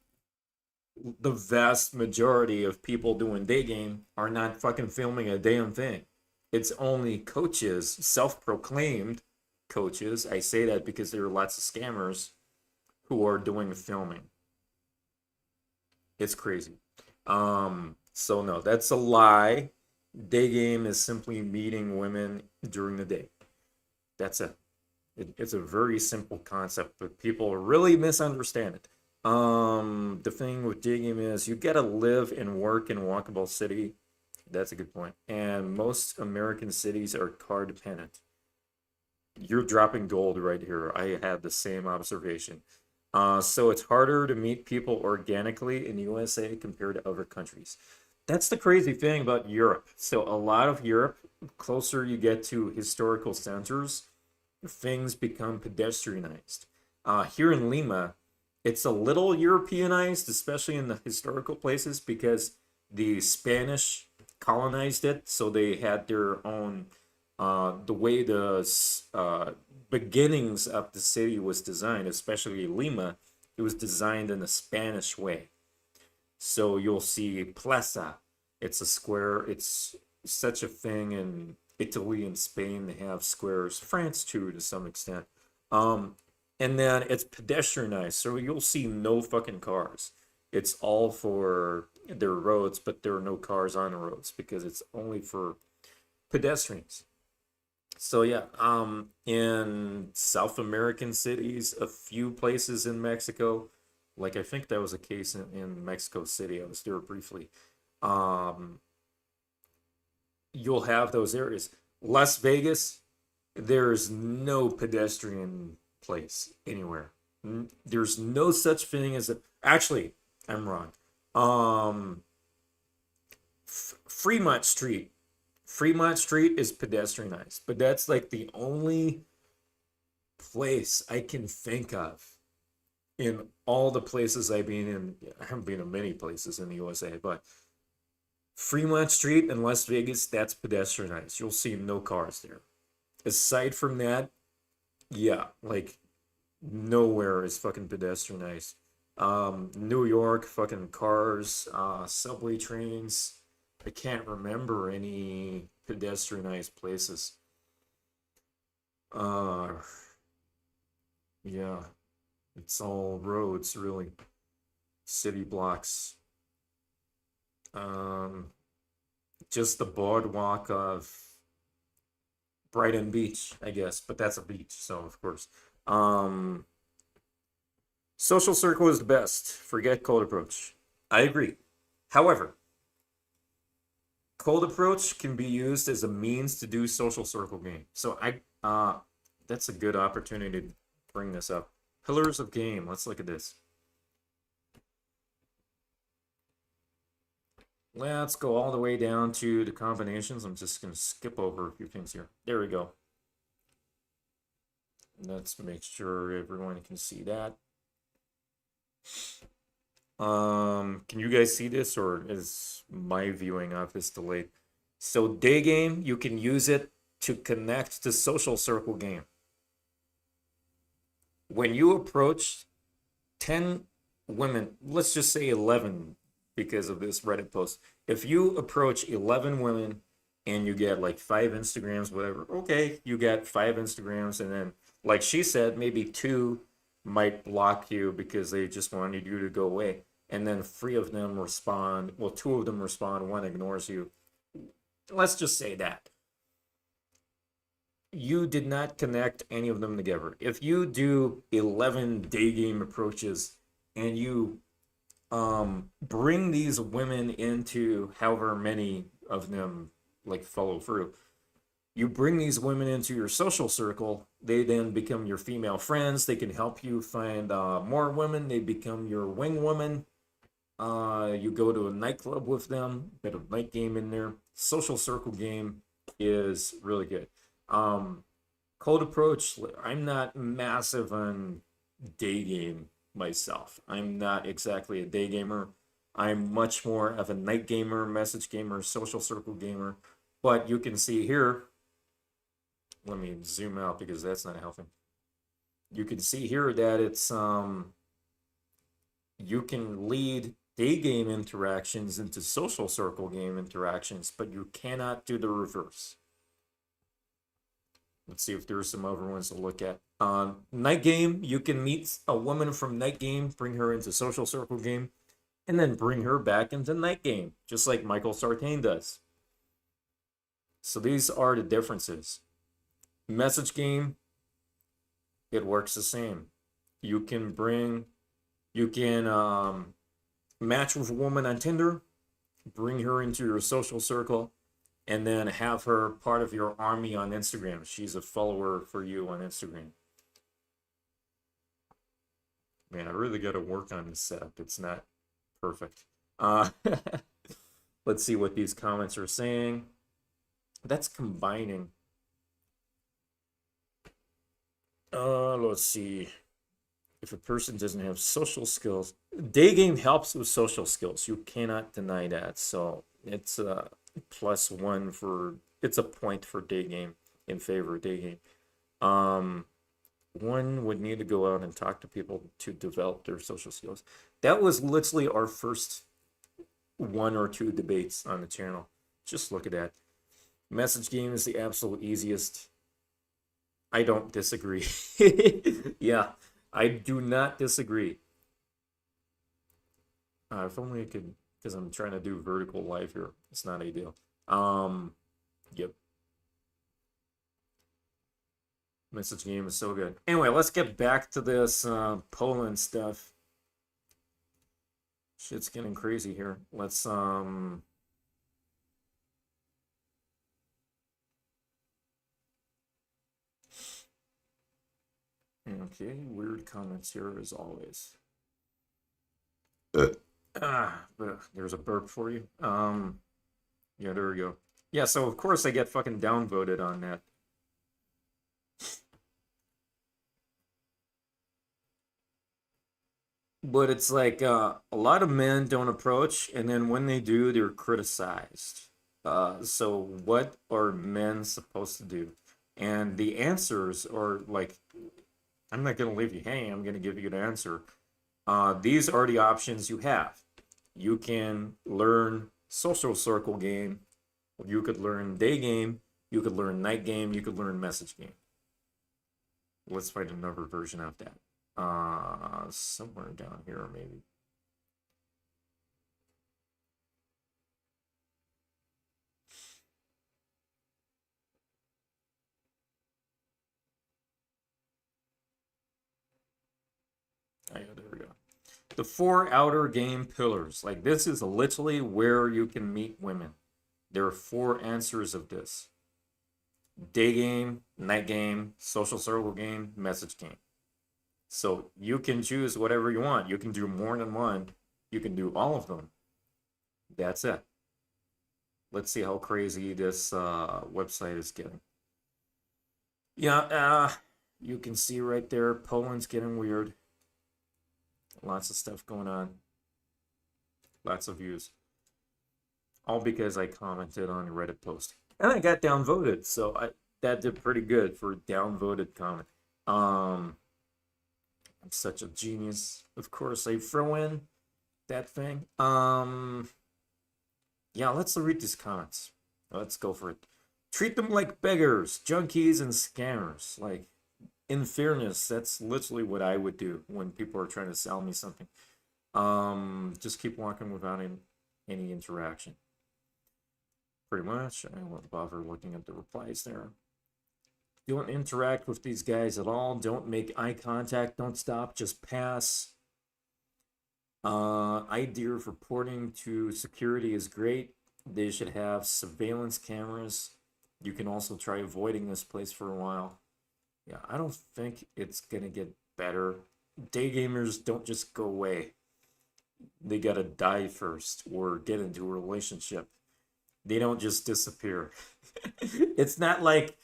The vast majority of people doing day game are not fucking filming a damn thing. It's only coaches, self-proclaimed coaches. I say that because there are lots of scammers who are doing the filming. It's crazy. So no, that's a lie. Day game is simply meeting women during the day. That's it. It's a very simple concept, but people really misunderstand it. The thing with day game is you gotta live and work in a walkable city. That's a good point. And most American cities are car dependent. You're dropping gold right here. I had the same observation. So it's harder to meet people organically in the USA compared to other countries. That's the crazy thing about Europe. So a lot of Europe, closer you get to historical centers, things become pedestrianized. Here in Lima, it's a little Europeanized, especially in the historical places, because the Spanish colonized it, so they had their own, the way the beginnings of the city was designed, especially Lima, it was designed in the Spanish way. So you'll see plaza, it's a square, it's such a thing in Italy and Spain, they have squares, France too to some extent. And then it's pedestrianized, so you'll see no fucking cars. It's all for their roads, but there are no cars on the roads because it's only for pedestrians. So yeah, in South American cities, a few places in Mexico, like I think that was a case in Mexico City, I was there briefly. You'll have those areas. Las Vegas, there's no pedestrian place anywhere. There's no such thing as a. Actually, I'm wrong. Fremont Street. Fremont Street is pedestrianized, but that's like the only place I can think of in all the places I've been in. I haven't been in many places in the USA, but Fremont Street in Las Vegas, that's pedestrianized. You'll see no cars there. Aside from that, yeah, like nowhere is fucking pedestrianized. New York, fucking cars, subway trains. I can't remember any pedestrianized places. Yeah, it's all roads, really. City blocks. Just the boardwalk of Brighton Beach, I guess, but that's a beach, so of course. Social circle is the best. Forget cold approach. I agree. However, cold approach can be used as a means to do social circle game. So that's a good opportunity to bring this up. Pillars of game. Let's look at this. Let's go all the way down to the combinations. I'm just going to skip over a few things here. There we go. Let's make sure everyone can see that. Can you guys see this, or is my viewing of this delayed? So day game, you can use it to connect to social circle game. When you approach 10 women, let's just say 11 because of this Reddit post. If you approach 11 women and you get like 5 Instagrams, whatever, okay, you get 5 Instagrams, and then like she said, maybe 2 might block you because they just wanted you to go away. And then 3 of them respond. Well, 2 of them respond, 1 ignores you. Let's just say that. You did not connect any of them together. If you do 11 day game approaches and you bring these women into, however many of them like follow through. You bring these women into your social circle, they then become your female friends. They can help you find more women. They become your wing woman. You go to a nightclub with them, bit of night game in there. Social circle game is really good. Cold approach, I'm not massive on day game myself. I'm not exactly a day gamer. I'm much more of a night gamer, message gamer, social circle gamer. But you can see here, let me zoom out because that's not helping. You can see here that it's you can lead day game interactions into social circle game interactions, but you cannot do the reverse. Let's see if there's some other ones to look at. Night game, you can meet a woman from night game, bring her into social circle game, and then bring her back into night game, just like Michael Sartain does. So these are the differences. Message game, it works the same. You can match with a woman on Tinder, bring her into your social circle, and then have her part of your army on Instagram. She's a follower for you on Instagram. Man, I really got to work on this setup. It's not perfect. Let's see what these comments are saying. That's combining. Let's see. If a person doesn't have social skills, day game helps with social skills. You cannot deny that. So it's a +1 for, it's a point for day game, in favor of day game. One would need to go out and talk to people to develop their social skills. That was literally our first 1 or 2 debates on the channel. Just look at that. Message game is the absolute easiest. I don't disagree. Yeah, I do not disagree. If only I could, because I'm trying to do vertical live here. It's not ideal. Yep. Message game is so good. Anyway, let's get back to this Poland stuff. Shit's getting crazy here. Let's okay, weird comments here as always. But there's a burp for you. Yeah, there we go. Yeah, so of course I get fucking downvoted on that. But it's like a lot of men don't approach, and then when they do, they're criticized. So what are men supposed to do? And the answers are like, I'm not going to leave you hanging. I'm going to give you an answer. These are the options you have. You can learn social circle game. You could learn day game. You could learn night game. You could learn message game. Let's find another version of that. Somewhere down here, maybe. Oh, yeah, there we go. The 4 outer game pillars. Like, this is literally where you can meet women. There are 4 answers of this. Day game, night game, social circle game, message game. So you can choose whatever you want. You can do more than one. You can do all of them. That's it. Let's see how crazy this website is getting. Yeah, you can see right there, Poland's getting weird. Lots of stuff going on. Lots of views. All because I commented on a Reddit post. And I got downvoted, so that did pretty good for a downvoted comment. I'm such a genius. Of course, I throw in that thing. Yeah, let's read these comments. Let's go for it. Treat them like beggars, junkies, and scammers. Like, in fairness, that's literally what I would do when people are trying to sell me something. Just keep walking without any interaction. Pretty much. I won't bother looking at the replies there. Don't interact with these guys at all. Don't make eye contact. Don't stop. Just pass. I idea of reporting to security is great. They should have surveillance cameras. You can also try avoiding this place for a while. Yeah, I don't think it's gonna get better. Day gamers don't just go away. They gotta die first or get into a relationship. They don't just disappear. It's not like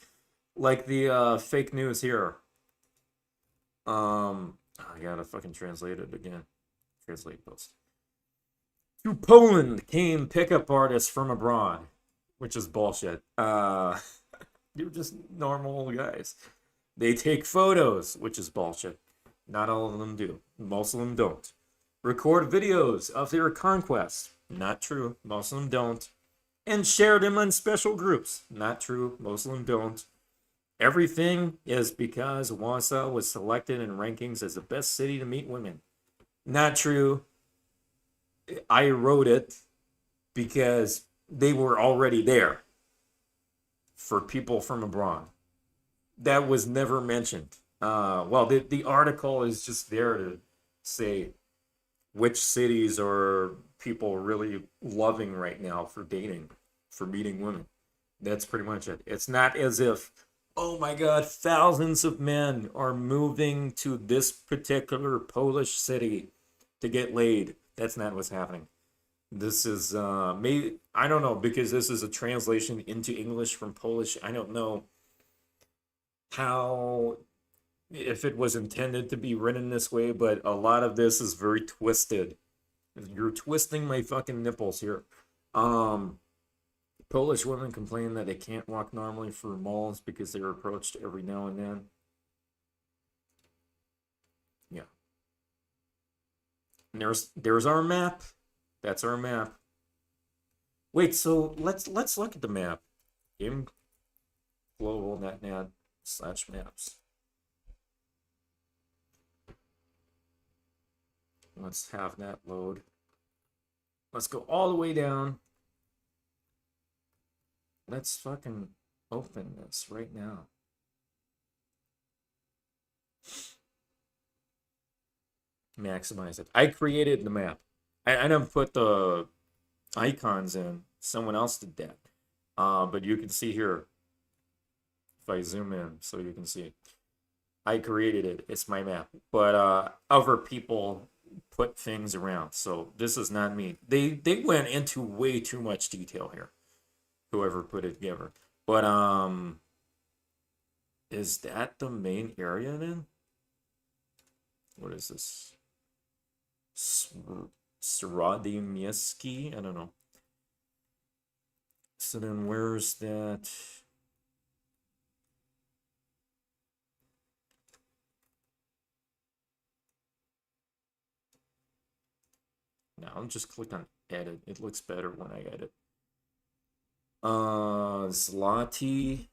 the fake news here. I gotta fucking translate it again. Translate post. To Poland came pickup artists from abroad, which is bullshit. They're just normal guys. They take photos, which is bullshit. Not all of them do. Most of them don't. Record videos of their conquest. Not true. Most of them don't. And share them on special groups. Not true. Most of them don't. Everything is because Warsaw was selected in rankings as the best city to meet women. Not true. I wrote it because they were already there for people from abroad. That was never mentioned. Well, the article is just there to say which cities are people really loving right now for dating, for meeting women. That's pretty much it. It's not as if, oh my God, thousands of men are moving to this particular Polish city to get laid. That's not what's happening. This is, maybe, I don't know, because this is a translation into English from Polish. I don't know how, if it was intended to be written this way, but a lot of this is very twisted. You're twisting my fucking nipples here. Polish women complain that they can't walk normally through malls because they're approached every now and then. Yeah. And there's our map. That's our map. Wait, so let's look at the map. Game global.net/maps. Let's have that load. Let's go all the way down. Let's fucking open this right now. Maximize it. I created the map. I didn't put the icons in. Someone else did that. But you can see here. If I zoom in so you can see. I created it. It's my map. But other people put things around. So this is not me. They went into way too much detail here. Whoever put it together. But is that the main area then? What is this? Srodimieski? I don't know. So then where's that? Now I'll just click on edit. It looks better when I edit. Zloty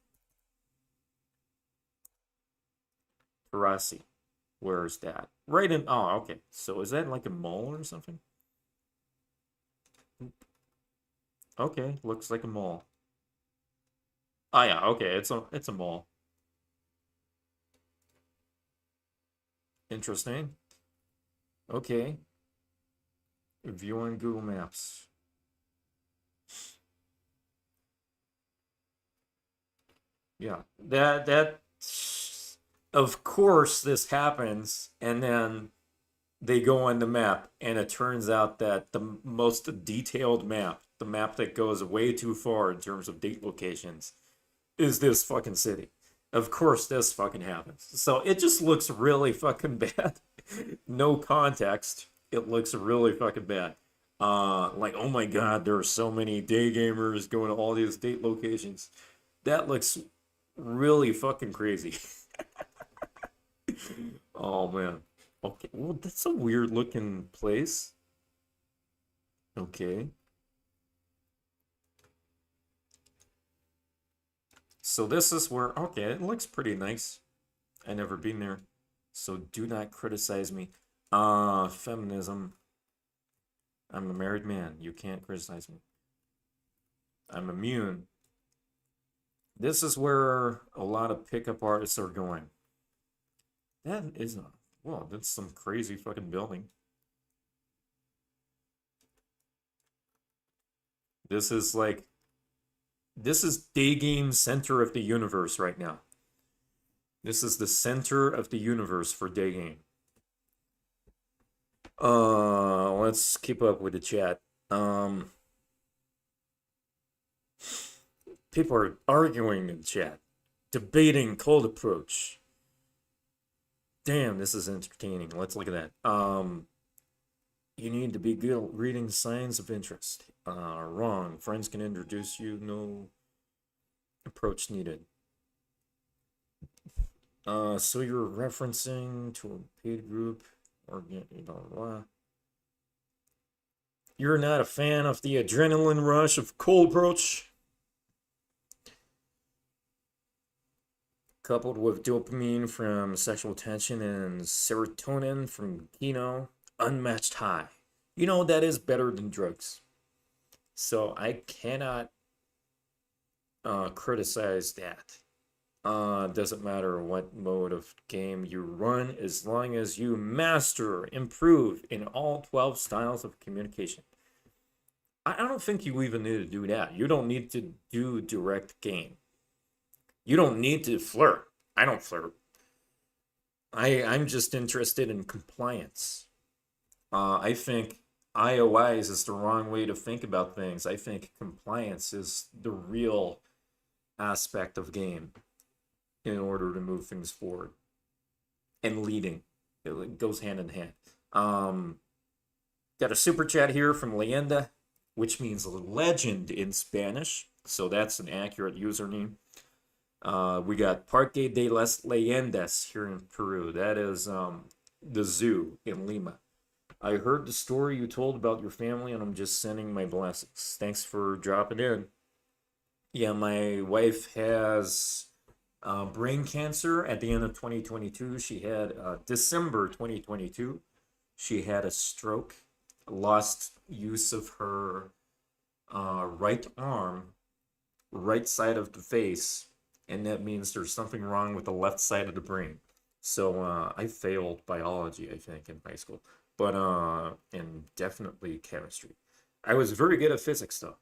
Tarasi. Where's that? Right in, oh, okay. So is that like a mall or something? Okay, looks like a mall. Oh yeah, okay, it's a mall. Interesting. Okay. View on Google Maps. Yeah, that of course this happens, and then they go on the map, and it turns out that the most detailed map, the map that goes way too far in terms of date locations, is this fucking city. Of course this fucking happens. So it just looks really fucking bad. No context. It looks really fucking bad. Like, oh my God, there are so many day gamers going to all these date locations. That looks really fucking crazy. Oh man. Okay, well, that's a weird looking place. Okay. So this is where, okay, it looks pretty nice. I never been there. So do not criticize me. Feminism. I'm a married man. You can't criticize me. I'm immune. This is where a lot of pickup artists are going. That is not, well, that's some crazy fucking building. This is like, this is day game center of the universe right now. This is the center of the universe for day game. Let's keep up with the chat. People are arguing in chat, debating cold approach. Damn, this is entertaining. Let's look at that. You need to be good at reading signs of interest. Wrong. Friends can introduce you. No approach needed. So you're referencing to a paid group or blah, blah, blah. You're not a fan of the adrenaline rush of cold approach? Coupled with dopamine from sexual tension and serotonin from Kino, unmatched high. You know, that is better than drugs. So I cannot criticize that. Doesn't matter what mode of game you run, as long as you master, improve in all 12 styles of communication. I don't think you even need to do that. You don't need to do direct game. You don't need to flirt. I don't flirt. I'm just interested in compliance. I think IOIs is the wrong way to think about things. I think compliance is the real aspect of game in order to move things forward. And leading. It goes hand in hand. Got a super chat here from Leyenda, which means legend in Spanish. So that's an accurate username. We got Parque de las Leyendas here in Peru. That is the zoo in Lima. I heard the story you told about your family, and I'm just sending my blessings. Thanks for dropping in. Yeah, my wife has brain cancer at the end of 2022. She had December 2022. She had a stroke, lost use of her right arm, right side of the face. And that means there's something wrong with the left side of the brain. So I failed biology, I think, in high school. But, and definitely chemistry. I was very good at physics, though.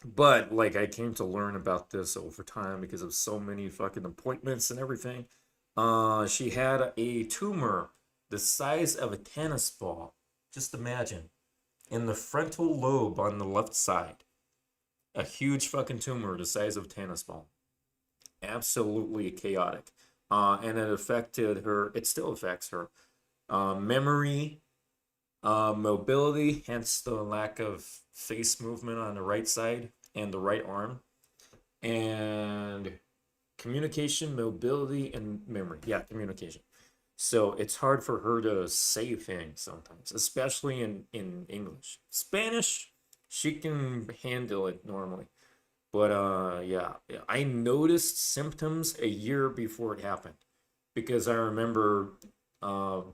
But, like, I came to learn about this over time because of so many fucking appointments and everything. She had a tumor the size of a tennis ball. Just imagine. In the frontal lobe on the left side. A huge fucking tumor the size of a tennis ball. Absolutely chaotic. And it affected her, it still affects her. Memory, mobility, hence the lack of face movement on the right side and the right arm. And communication, mobility, and memory. Yeah, communication. So it's hard for her to say things sometimes, especially in English. Spanish, she can handle it normally. But yeah, I noticed symptoms a year before it happened. Because I remember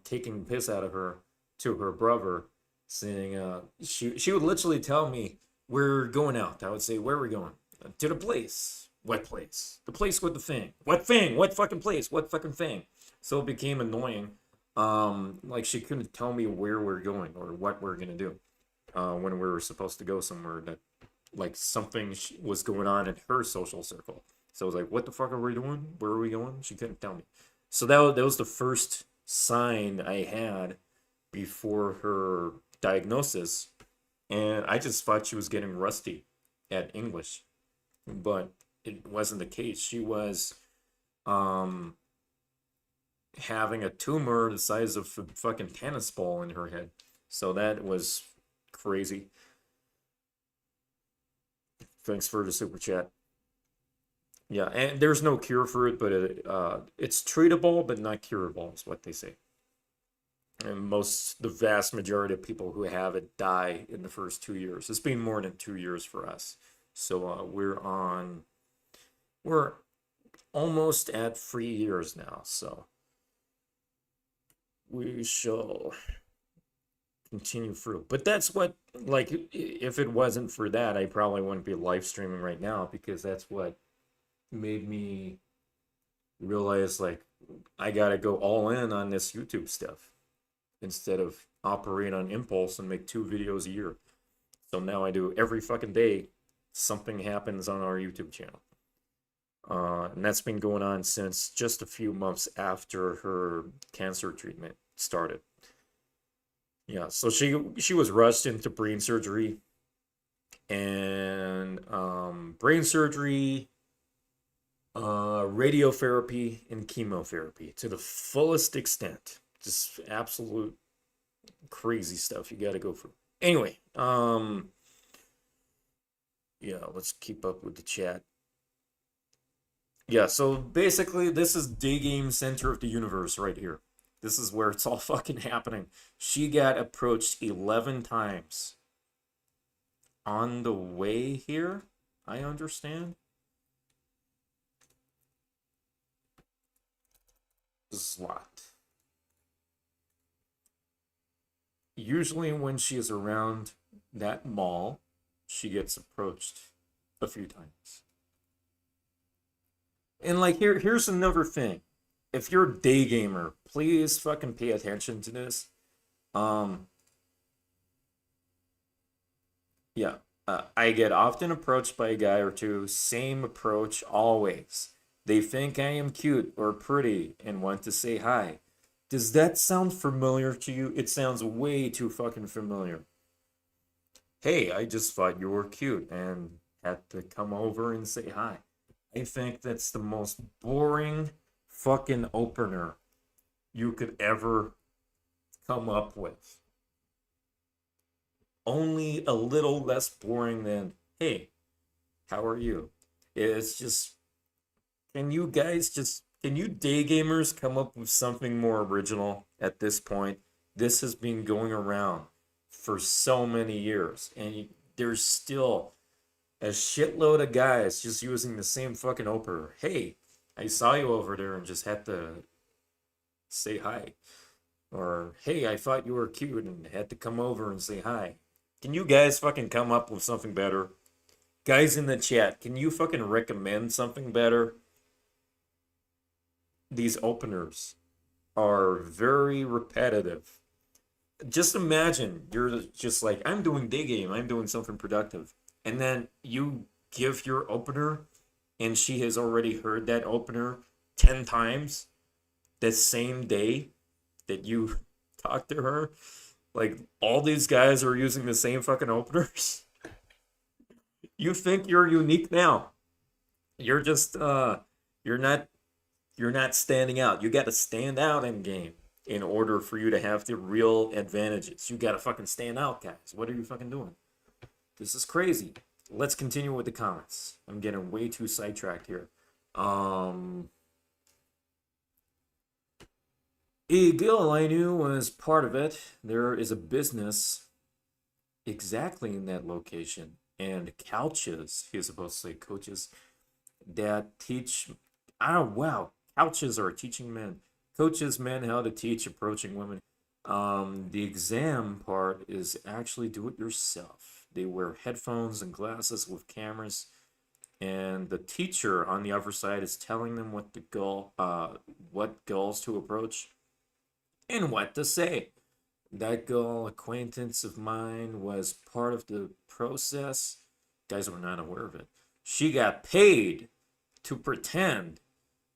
taking piss out of her to her brother, saying, she would literally tell me, we're going out. I would say, where are we going? To the place. What place? The place with the thing. What thing? What fucking place? What fucking thing? So it became annoying. Like she couldn't tell me where we're going or what we're gonna do. When we were supposed to go somewhere that, like, something was going on in her social circle. So I was like, what the fuck are we doing? Where are we going? She couldn't tell me. So that was the first sign I had before her diagnosis. And I just thought she was getting rusty at English. But it wasn't the case. She was having a tumor the size of a fucking tennis ball in her head. So that was crazy. Thanks for the super chat. Yeah, and there's no cure for it, but it's treatable, but not curable, is what they say. And the vast majority of people who have it die in the first 2 years. It's been more than 2 years for us. So we're almost at 3 years now. So we shall continue through. But that's what, like, if it wasn't for that, I probably wouldn't be live streaming right now, because that's what made me realize, like, I gotta go all in on this YouTube stuff instead of operate on impulse and make 2 videos a year. So now I do every fucking day, something happens on our YouTube channel. And that's been going on since just a few months after her cancer treatment started. Yeah, so she was rushed into brain surgery, and brain surgery, radiotherapy, and chemotherapy to the fullest extent. Just absolute crazy stuff you got to go through. Anyway, yeah, let's keep up with the chat. Yeah, so basically this is Day Game Center of the Universe right here. This is where it's all fucking happening. She got approached 11 times. On the way here, I understand. Slot. Usually when she is around that mall, she gets approached a few times. And like here's another thing. If you're a day gamer, please fucking pay attention to this. Yeah, I get often approached by a guy or two, same approach always. They think I am cute or pretty and want to say hi. Does that sound familiar to you? It sounds way too fucking familiar. Hey, I just thought you were cute and had to come over and say hi. I think that's the most boring fucking opener you could ever come up with. Only a little less boring than, hey, how are you? It's just, can you day gamers come up with something more original at this point? This has been going around for so many years, and there's still a shitload of guys just using the same fucking opener. Hey, I saw you over there and just had to say hi. Or, hey, I thought you were cute and had to come over and say hi. Can you guys fucking come up with something better? Guys in the chat, can you fucking recommend something better? These openers are very repetitive. Just imagine you're just like, I'm doing day game, I'm doing something productive. And then you give your opener, and she has already heard that opener 10 times the same day that you talk to her. Like, all these guys are using the same fucking openers. You think you're unique now. You're just, you're not standing out. You got to stand out in game in order for you to have the real advantages. You got to fucking stand out, guys. What are you fucking doing? This is crazy. Let's continue with the comments. I'm getting way too sidetracked here. A girl I knew was part of it. There is a business exactly in that location, and couches, he's supposed to say coaches, that teach, wow, couches are teaching men. Coaches men how to teach approaching women. The exam part is actually do it yourself. They wear headphones and glasses with cameras, and the teacher on the other side is telling them what girls to approach and what to say. That girl acquaintance of mine was part of the process. Guys were not aware of it. She got paid to pretend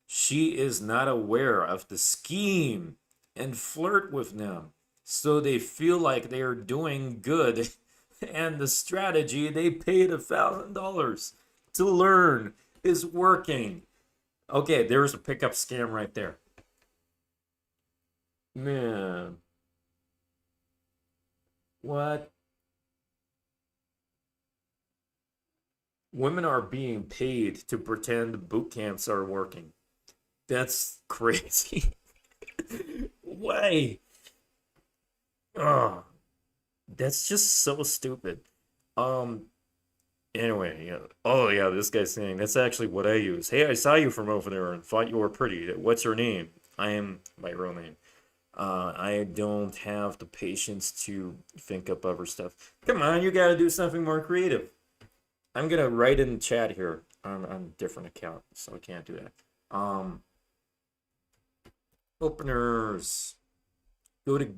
she is not aware of the scheme and flirt with them, so they feel like they are doing good. And the strategy they paid $1,000 to learn is working. Okay, there's a pickup scam right there. Man. What? Women are being paid to pretend boot camps are working. That's crazy. Why? Oh, that's just so stupid. Anyway, yeah. Oh yeah, this guy's saying that's actually what I use. Hey, I saw you from over there and thought you were pretty. What's your name? I am my real name. I don't have the patience to think up other stuff. Come on, you gotta do something more creative. I'm gonna write in chat here on a different account, so I can't do that. Openers. Go to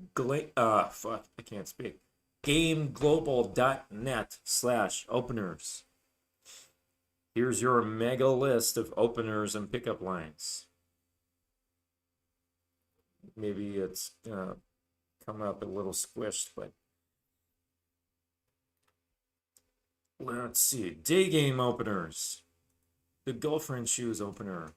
fuck, I can't speak. gameglobal.net/openers. Here's your mega list of openers and pickup lines. Maybe it's come up a little squished, but let's see. Day game openers. The girlfriend shoes opener.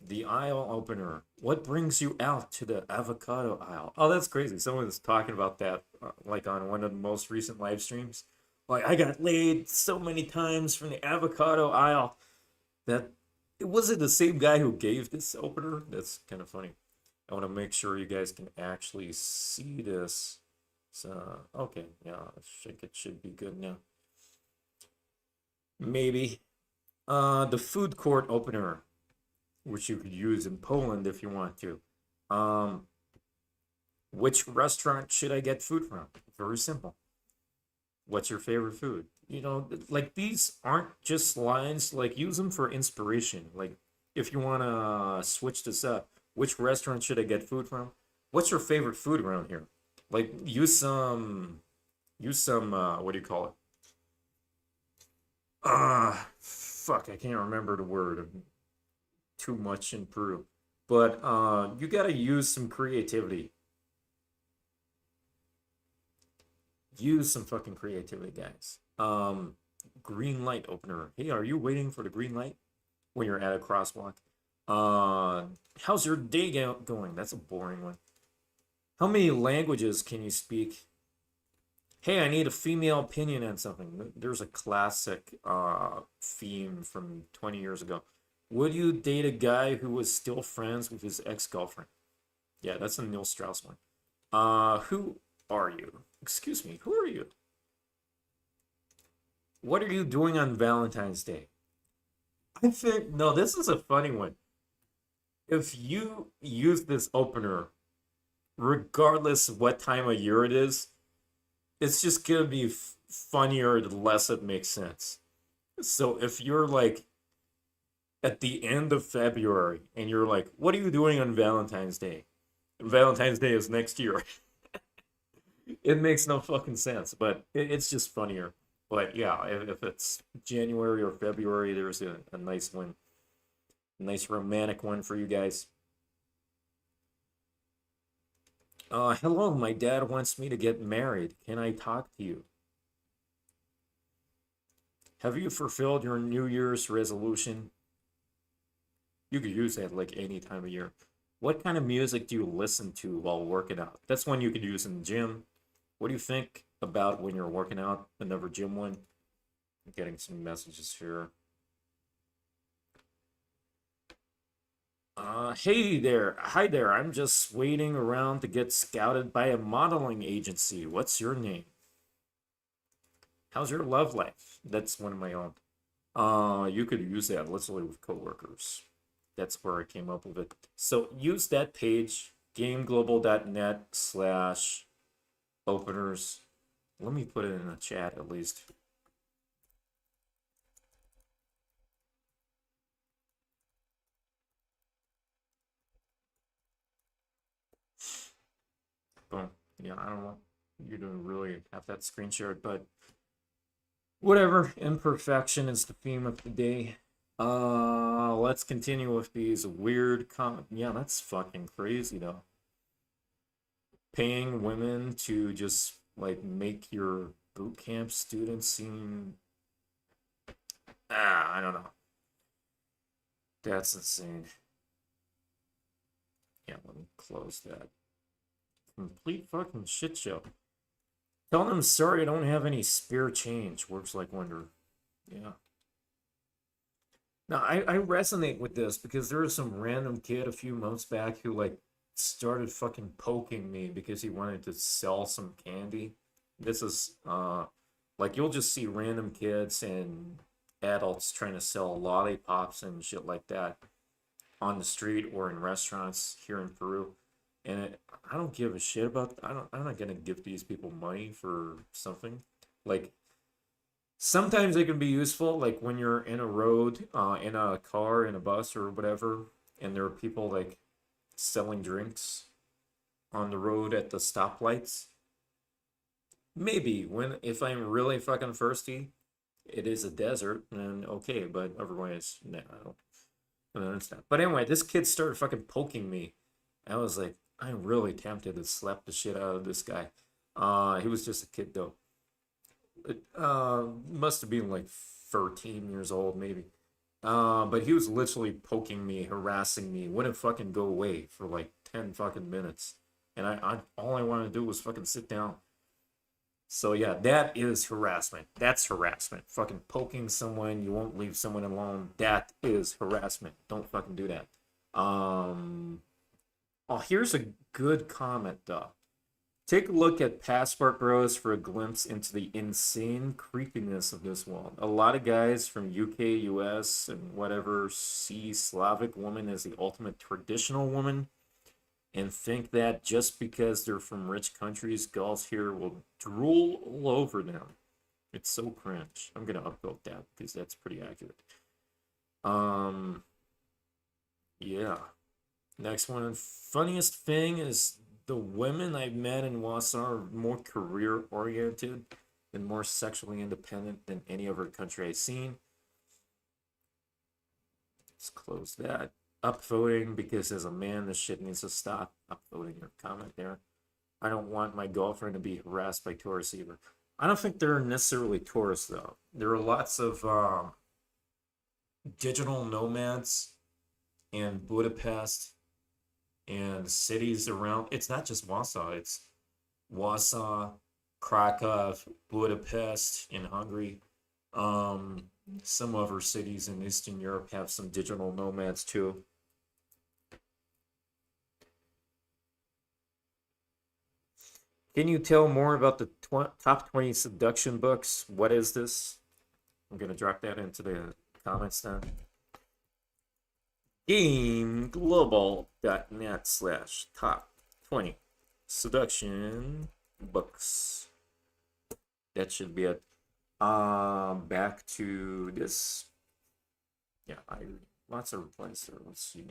The aisle opener. What brings you out to the avocado aisle? Oh, that's crazy. Someone was talking about that like on one of the most recent live streams. Like, I got laid so many times from the avocado aisle. That was it the same guy who gave this opener? That's kind of funny. I want to make sure you guys can actually see this. So, okay, yeah, I think it should be good now. Maybe. The food court opener, which you could use in Poland if you want to. Which restaurant should I get food from? Very simple. What's your favorite food? You know, like, these aren't just lines. Like, use them for inspiration. Like, if you want to switch this up, which restaurant should I get food from? What's your favorite food around here? Like, use some, what do you call it? Fuck, I can't remember the word. Too much in Peru. But you gotta use some creativity. Use some fucking creativity, guys. Green light opener. Hey, are you waiting for the green light when you're at a crosswalk? How's your day going? That's a boring one. How many languages can you speak? Hey, I need a female opinion on something. There's a classic theme from 20 years ago. Would you date a guy who was still friends with his ex-girlfriend? Yeah, that's a Neil Strauss one. Who are you? Excuse me, who are you? What are you doing on Valentine's Day? I think, no, this is a funny one. If you use this opener, regardless of what time of year it is, it's just gonna be funnier the less it makes sense. So if you're like at the end of February and you're like, what are you doing on Valentine's Day? And Valentine's Day is next year. It makes no fucking sense, but it's just funnier. But yeah, if it's January or February, there's a nice one. A nice romantic one for you guys. Hello, my dad wants me to get married. Can I talk to you? Have you fulfilled your New Year's resolution? You could use that like any time of year. What kind of music do you listen to while working out? That's one you could use in the gym. What do you think about when you're working out? Another gym one. I'm getting some messages here. Hey there. Hi there. I'm just waiting around to get scouted by a modeling agency. What's your name? How's your love life? That's one of my own. You could use that literally with coworkers. That's where I came up with it. So use that page, gameglobal.net/openers. Let me put it in the chat at least. Boom. Yeah, I don't want you to really have that screen shared, but whatever. Imperfection is the theme of the day. Let's continue with these weird yeah, that's fucking crazy though. Paying women to just like make your boot camp students seem I don't know. That's insane. Yeah, let me close that. Complete fucking shit show. Tell them sorry I don't have any spare change. Works like wonder. Yeah. Now, I resonate with this because there was some random kid a few months back who, like, started fucking poking me because he wanted to sell some candy. This is, like, you'll just see random kids and adults trying to sell lollipops and shit like that on the street or in restaurants here in Peru. And I don't give a shit about, I'm not gonna give these people money for something. Like, sometimes they can be useful, like when you're in a road, in a car, in a bus or whatever, and there are people like selling drinks on the road at the stoplights. Maybe if I'm really fucking thirsty, it is a desert, then okay, but otherwise, no, I don't understand. But anyway, this kid started fucking poking me. I was like, I'm really tempted to slap the shit out of this guy. He was just a kid though. Must have been like 13 years old, maybe. But he was literally poking me, harassing me, wouldn't fucking go away for like 10 fucking minutes. And all I wanted to do was fucking sit down. So yeah, that is harassment. That's harassment. Fucking poking someone, you won't leave someone alone. That is harassment. Don't fucking do that. Oh, here's a good comment though. Take a look at Passport Bros for a glimpse into the insane creepiness of this world. A lot of guys from UK, US, and whatever see Slavic woman as the ultimate traditional woman and think that just because they're from rich countries, girls here will drool all over them. It's so cringe. I'm gonna upvote that because that's pretty accurate. Yeah. Next one. Funniest thing is the women I've met in Warsaw are more career-oriented and more sexually independent than any other country I've seen. Let's close that. Upvoting because as a man, this shit needs to stop. Upvoting your comment there. I don't want my girlfriend to be harassed by tourists either. I don't think they're necessarily tourists though. There are lots of digital nomads in Budapest and cities around. It's not just Warsaw. It's Warsaw, Krakow, Budapest in Hungary. Some other cities in Eastern Europe have some digital nomads too. Can you tell more about the top 20 seduction books? What is this? I'm going to drop that into the comments now. GameGlobal.net/top 20 seduction books. That should be it. Back to this. Yeah, lots of replies there. Let's see.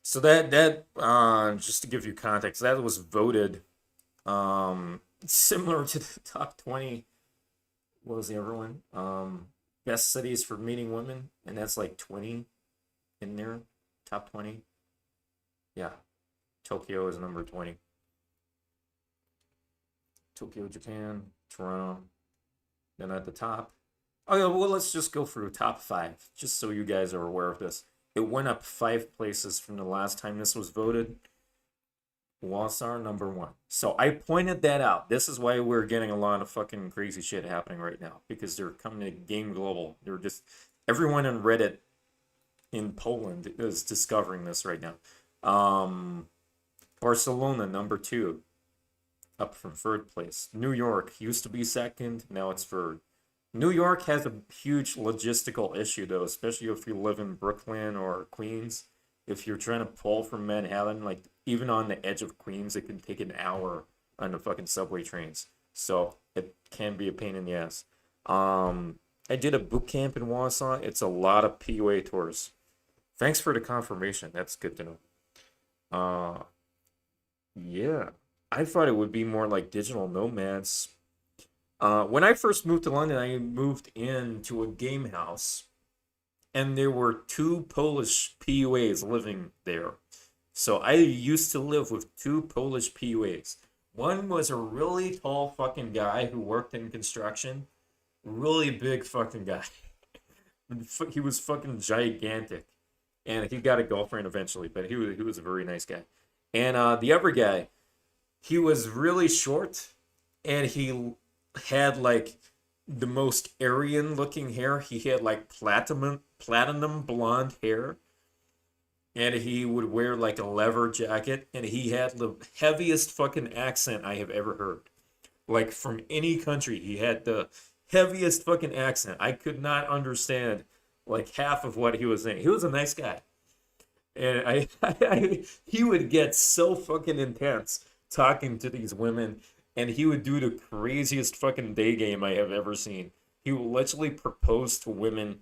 So that just to give you context, that was voted similar to the top 20. What was the other one? Best cities for meeting women, and that's like 20 in there. Top 20. Yeah. Tokyo is number 20. Tokyo, Japan, Toronto. Then at the top. Oh yeah, well let's just go through top 5, just so you guys are aware of this. It went up 5 places from the last time this was voted. Warsaw, number 1. So I pointed that out. This is why we're getting a lot of fucking crazy shit happening right now. Because they're coming to Game Global. They're just... Everyone on Reddit in Poland is discovering this right now. Barcelona, number 2. Up from 3rd place. New York used to be 2nd. Now it's 3rd. New York has a huge logistical issue, though, especially if you live in Brooklyn or Queens. If you're trying to pull from Manhattan, like, even on the edge of Queens, it can take an hour on the fucking subway trains. So, it can be a pain in the ass. I did a boot camp in Warsaw. It's a lot of PUA tours. Thanks for the confirmation. That's good to know. Yeah. I thought it would be more like digital nomads. When I first moved to London, I moved into a game house, and there were 2 Polish PUAs living there. So I used to live with 2 Polish PUAs. One was a really tall fucking guy who worked in construction. Really big fucking guy. He was fucking gigantic. And he got a girlfriend eventually, but he was a very nice guy. And the other guy, he was really short, and he had like the most Aryan looking hair. He had like platinum blonde hair, and he would wear like a leather jacket, and he had the heaviest fucking accent I have ever heard. Like from any country, he had the heaviest fucking accent. I could not understand like half of what he was saying. He was a nice guy, and he would get so fucking intense talking to these women. And he would do the craziest fucking day game I have ever seen. He would literally propose to women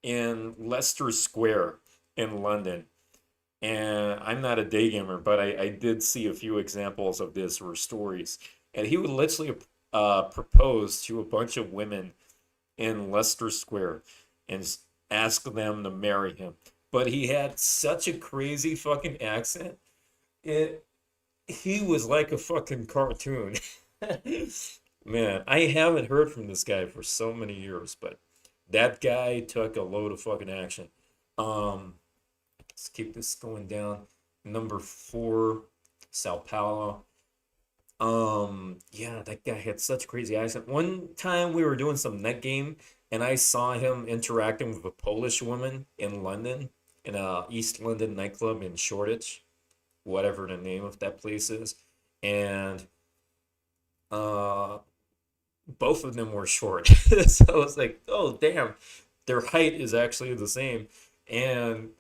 in Leicester Square in London. And I'm not a day gamer, but I did see a few examples of this or stories. And he would literally propose to a bunch of women in Leicester Square and ask them to marry him. But he had such a crazy fucking accent. He was like a fucking cartoon. Man, I haven't heard from this guy for so many years, but that guy took a load of fucking action. Let's keep this going down. Number 4, Sao Paulo. Yeah, that guy had such crazy accent. One time we were doing some net game, and I saw him interacting with a Polish woman in London, in a East London nightclub in Shoreditch, whatever the name of that place is, and uh, both of them were short. So I was like, oh damn, their height is actually the same, and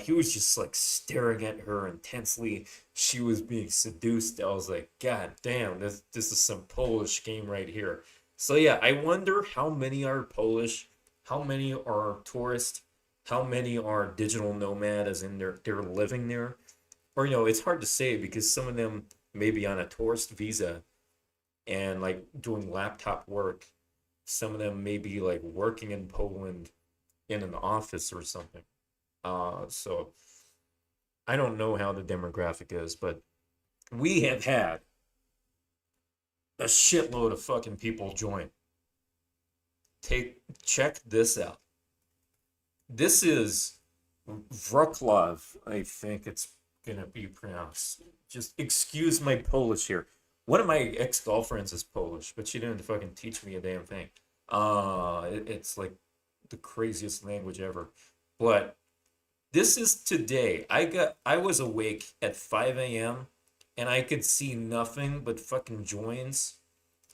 he was just like staring at her intensely. She was being seduced. I was like, God damn, this is some Polish game right here. So yeah, I wonder how many are Polish, how many are tourists, how many are digital nomad, as in they're living there. Or it's hard to say because some of them may be on a tourist visa and like doing laptop work. Some of them may be like working in Poland in an office or something. So I don't know how the demographic is, but we have had a shitload of fucking people join. Check this out. This is Wrocław, I think it's gonna be pronounced. Just excuse my Polish here. One of my ex-girlfriends is Polish, but she didn't fucking teach me a damn thing. It's like the craziest language ever. But this is today. I was awake at 5 a.m. and I could see nothing but fucking joins.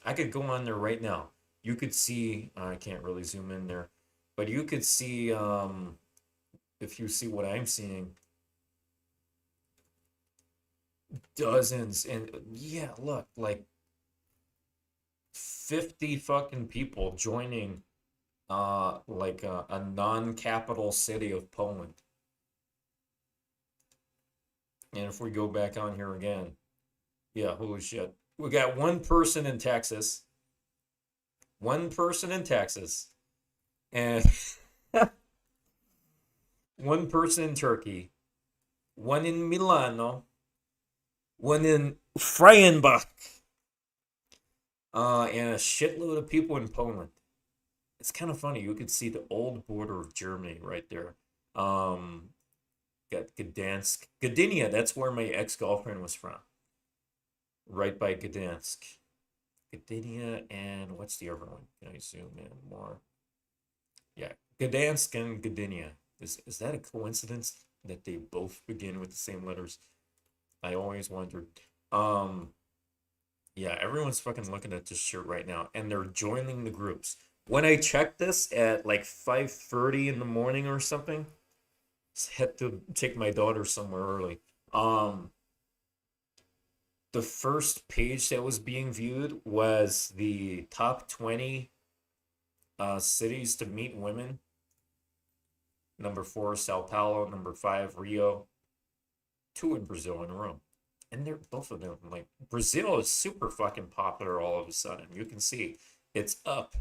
I could go on there right now. You could see, I can't really zoom in there, but you could see, if you see what I'm seeing, dozens, and yeah, look, like 50 fucking people joining like a non-capital city of Poland. And if we go back on here again, yeah, holy shit. We got one person in Texas. One person in Texas. And one person in Turkey. One in Milano. One in Freienbach. And a shitload of people in Poland. It's kind of funny. You could see the old border of Germany right there. Got Gdansk. Gdynia, that's where my ex-girlfriend was from. Right by Gdansk. Gdynia, and what's the other one? Can I zoom in more? Yeah, Gdansk and Gdynia. Is that a coincidence that they both begin with the same letters? I always wondered. Yeah, everyone's fucking looking at this shirt right now, and they're joining the groups. When I checked this at like 5:30 in the morning or something, had to take my daughter somewhere early. The first page that was being viewed was the top 20 cities to meet women. Number 4, Sao Paulo. Number 5, Rio. 2 in Brazil and Rome. And they're both of them. Like, Brazil is super fucking popular all of a sudden. You can see it's up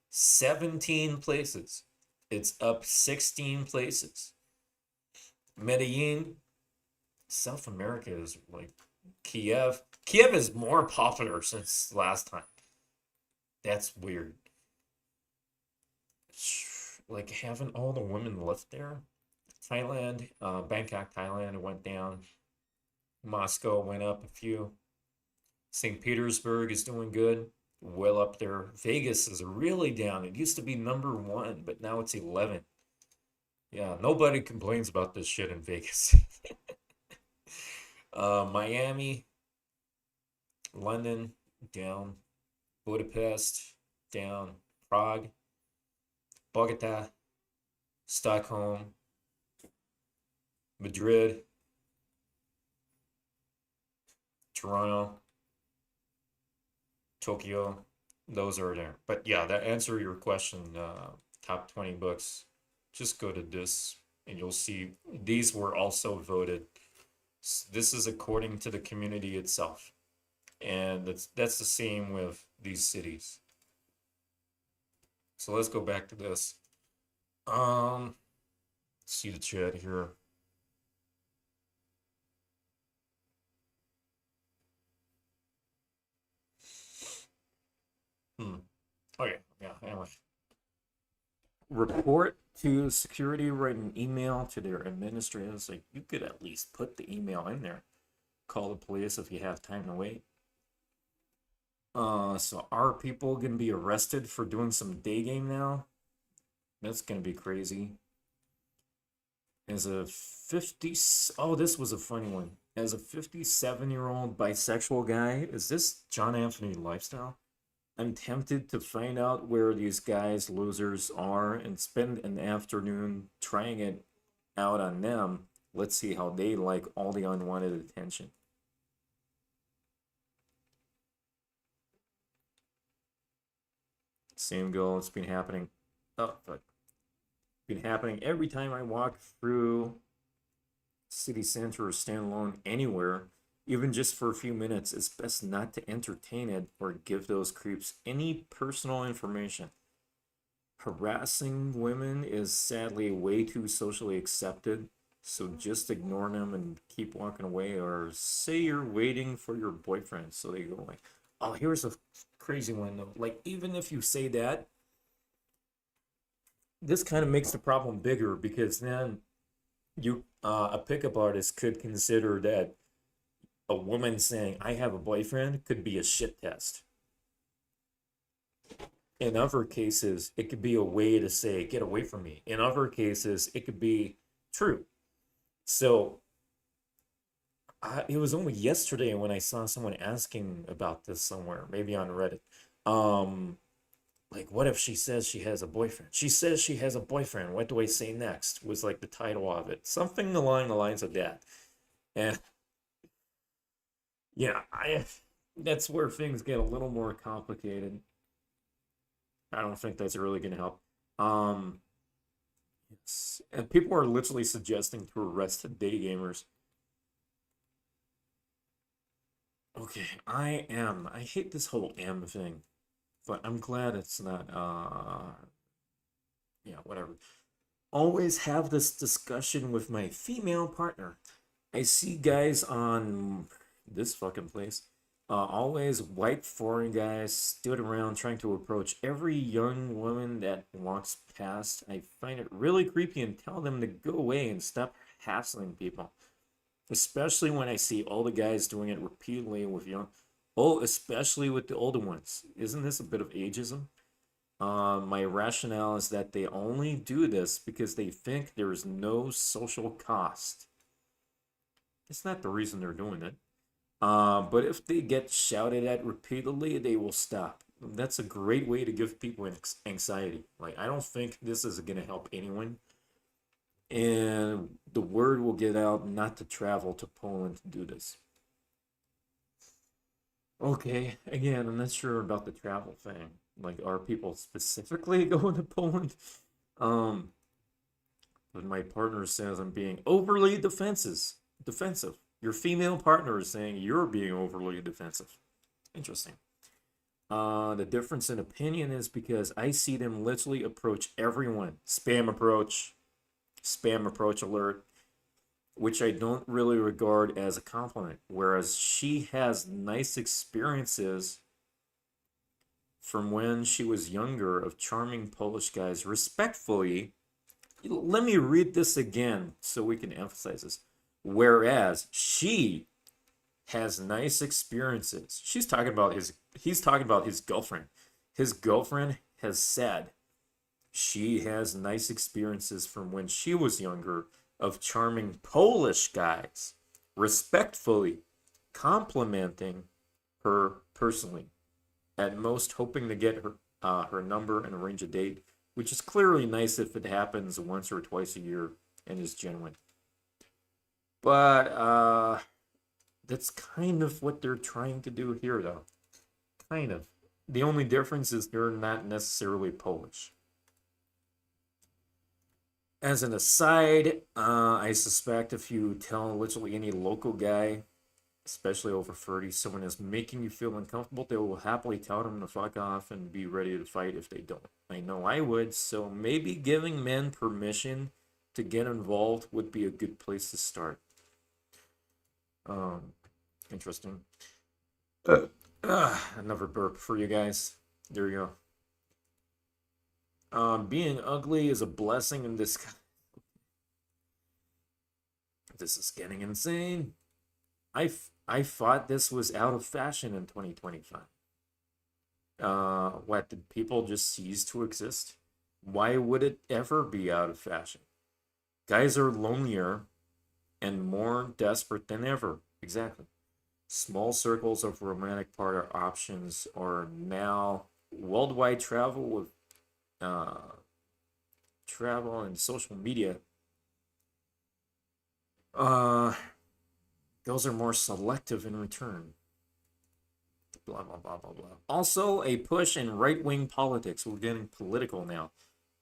17 places. It's up 16 places. Medellin, South America is like Kiev. Kiev is more popular since last time. That's weird. Like, haven't all the women left there? Thailand, Bangkok, Thailand went down. Moscow went up a few. St. Petersburg is doing good. Well up there. Vegas is really down. It used to be number 1, but now it's 11. Yeah, nobody complains about this shit in Vegas. Miami, London, down. Budapest, down. Prague, Bogota, Stockholm, Madrid, Toronto, Tokyo. Those are there. But yeah, that answer your question, top 20 books. Just go to this and you'll see these were also voted. This is according to the community itself, and that's the same with these cities. So let's go back to this. See the chat here. Okay, yeah, anyway. Report to security, write an email to their administrators. Like, you could at least put the email in there. Call the police if you have time to wait. So are people gonna be arrested for doing some day game now? That's gonna be crazy. As a 50, oh, this was a funny one. As a 57-year-old bisexual guy, is this John Anthony lifestyle? I'm tempted to find out where these guys, losers, are and spend an afternoon trying it out on them. Let's see how they like all the unwanted attention. Same goal. It's been happening. Oh, fuck. Been happening every time I walk through city center or stand alone anywhere. Even just for a few minutes, it's best not to entertain it or give those creeps any personal information. Harassing women is sadly way too socially accepted, so just ignore them and keep walking away, or say you're waiting for your boyfriend. So they go like, oh, here's a crazy one though. Like, even if you say that, this kind of makes the problem bigger, because then you, a pickup artist could consider that a woman saying, I have a boyfriend, could be a shit test. In other cases, it could be a way to say, get away from me. In other cases, it could be true. So, it was only yesterday when I saw someone asking about this somewhere, maybe on Reddit. Like, what if she says she has a boyfriend? She says she has a boyfriend. What do I say next? Was like the title of it. Something along the lines of that. And yeah, that's where things get a little more complicated. I don't think that's really going to help. Yes. And people are literally suggesting to arrest day gamers. Okay, I hate this whole M thing, but I'm glad it's not, yeah, whatever. Always have this discussion with my female partner. I see guys on this fucking place, always white foreign guys stood around trying to approach every young woman that walks past. I find it really creepy and tell them to go away and stop hassling people. Especially when I see all the guys doing it repeatedly with especially with the older ones. Isn't this a bit of ageism? My rationale is that they only do this because they think there is no social cost. It's not the reason they're doing it. But if they get shouted at repeatedly, they will stop. That's a great way to give people anxiety. Like, I don't think this is going to help anyone. And the word will get out not to travel to Poland to do this. Okay, again, I'm not sure about the travel thing. Like, are people specifically going to Poland? But my partner says I'm being overly defensive. Your female partner is saying you're being overly defensive. Interesting. The difference in opinion is because I see them literally approach everyone. Spam approach alert, which I don't really regard as a compliment. Whereas she has nice experiences from when she was younger of charming Polish guys. Respectfully, let me read this again so we can emphasize this. Whereas she has nice experiences. He's talking about his girlfriend. His girlfriend has said she has nice experiences from when she was younger of charming Polish guys, respectfully complimenting her personally, at most hoping to get her number and arrange a date, which is clearly nice if it happens once or twice a year and is genuine. But that's kind of what they're trying to do here, though. Kind of. The only difference is they're not necessarily Polish. As an aside, I suspect if you tell literally any local guy, especially over 30, someone is making you feel uncomfortable, they will happily tell them to fuck off and be ready to fight if they don't. I know I would, so maybe giving men permission to get involved would be a good place to start. Interesting. Another burp for you guys. There you go. Being ugly is a blessing in disguise. This is getting insane. I thought this was out of fashion in 2025. What, did people just cease to exist? Why would it ever be out of fashion? Guys are lonelier and more desperate than ever. Exactly. Small circles of romantic partner options are now worldwide travel with travel and social media. Girls are more selective in return. Blah, blah, blah, blah, blah. Also, a push in right-wing politics. We're getting political now.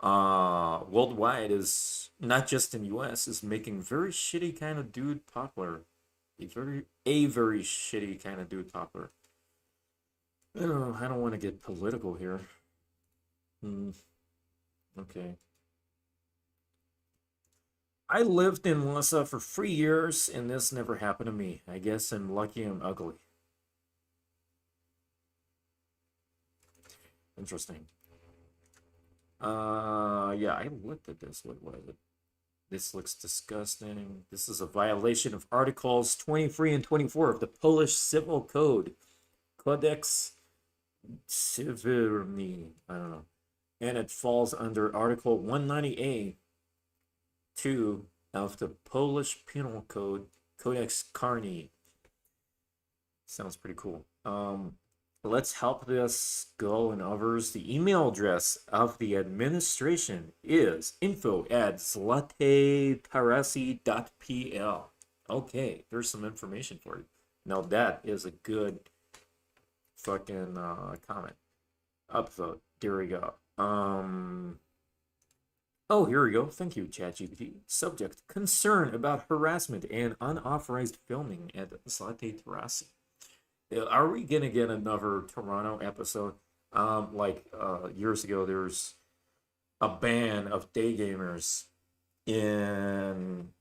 Worldwide is, not just in US, is making very shitty kind of dude popular. A very shitty kind of dude popular. I don't want to get political here. Okay. I lived in Warsaw for 3 years, and this never happened to me. I guess I'm lucky I'm ugly. Interesting. Yeah, I looked at this. What was it? This looks disgusting. This is a violation of Articles 23 and 24 of the Polish Civil Code. Codex Cywilny. I don't know. And it falls under Article 190A 2 of the Polish Penal Code, Codex Karny. Sounds pretty cool. Let's help this girl and others. The email address of the administration is info@zlatetarasy.pl. Okay, there's some information for you. Now that is a good fucking comment. Upvote. There we go. Oh, here we go. Thank you, ChatGPT. Subject: concern about harassment and unauthorized filming at Zlate Tarasy. Are we gonna get another Toronto episode? Years ago, there's a ban of day gamers in.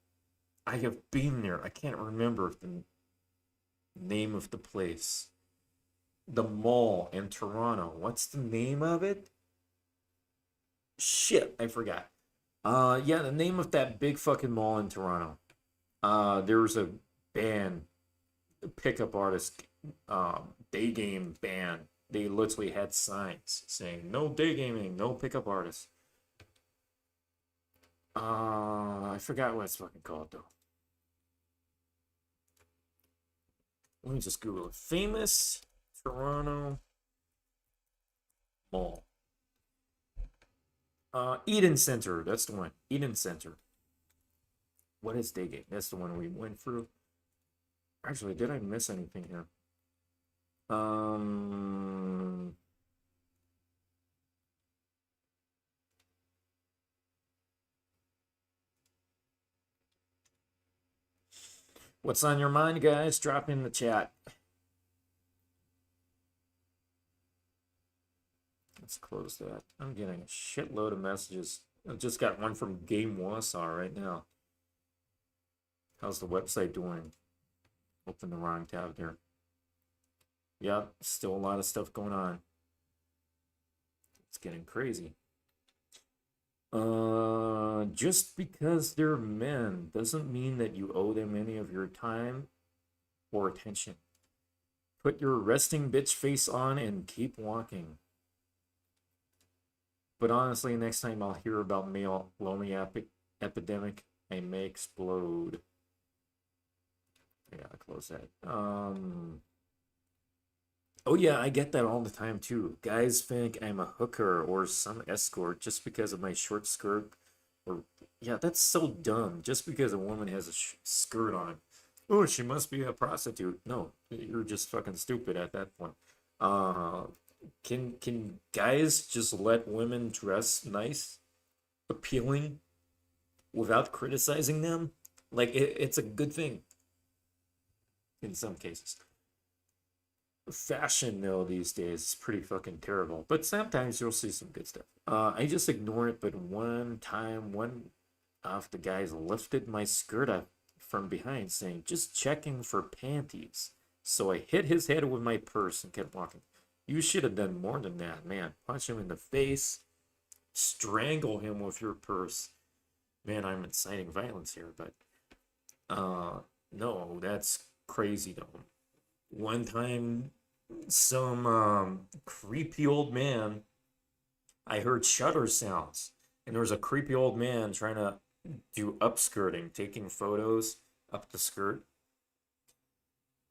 I have been there. I can't remember the name of the place. The mall in Toronto. What's the name of it? Shit, I forgot. Yeah, the name of that big fucking mall in Toronto. There was a ban, pickup artist, day game ban. They literally had signs saying no day gaming, no pickup artists. I forgot what it's fucking called though. Let me just Google it. Famous Toronto mall. Eden Center. That's the one. Eden Center. What is day game? That's the one we went through. Actually, did I miss anything here? What's on your mind, guys? Drop in the chat. Let's close that. I'm getting a shitload of messages. I just got one from Game Warsaw right now. How's the website doing? Open the wrong tab there. Yeah, still a lot of stuff going on. It's getting crazy. Just because they're men doesn't mean that you owe them any of your time or attention. Put your resting bitch face on and keep walking. But honestly, next time I'll hear about male lonely epidemic, I may explode. I gotta close that. Oh yeah, I get that all the time too. Guys think I'm a hooker or some escort just because of my short skirt. Or yeah, that's so dumb. Just because a woman has a skirt on, oh, she must be a prostitute. No, you're just fucking stupid at that point. Can guys just let women dress nice, appealing, without criticizing them, like it's a good thing in some cases. Fashion though these days is pretty fucking terrible, but sometimes you'll see some good stuff. I just ignore it, but one time one of the guys lifted my skirt up from behind saying, "Just checking for panties." So I hit his head with my purse and kept walking. You should have done more than that, man. Punch him in the face, strangle him with your purse. Man, I'm inciting violence here, but no, that's crazy though. One time, some creepy old man, I heard shutter sounds, and there was a creepy old man trying to do upskirting, taking photos up the skirt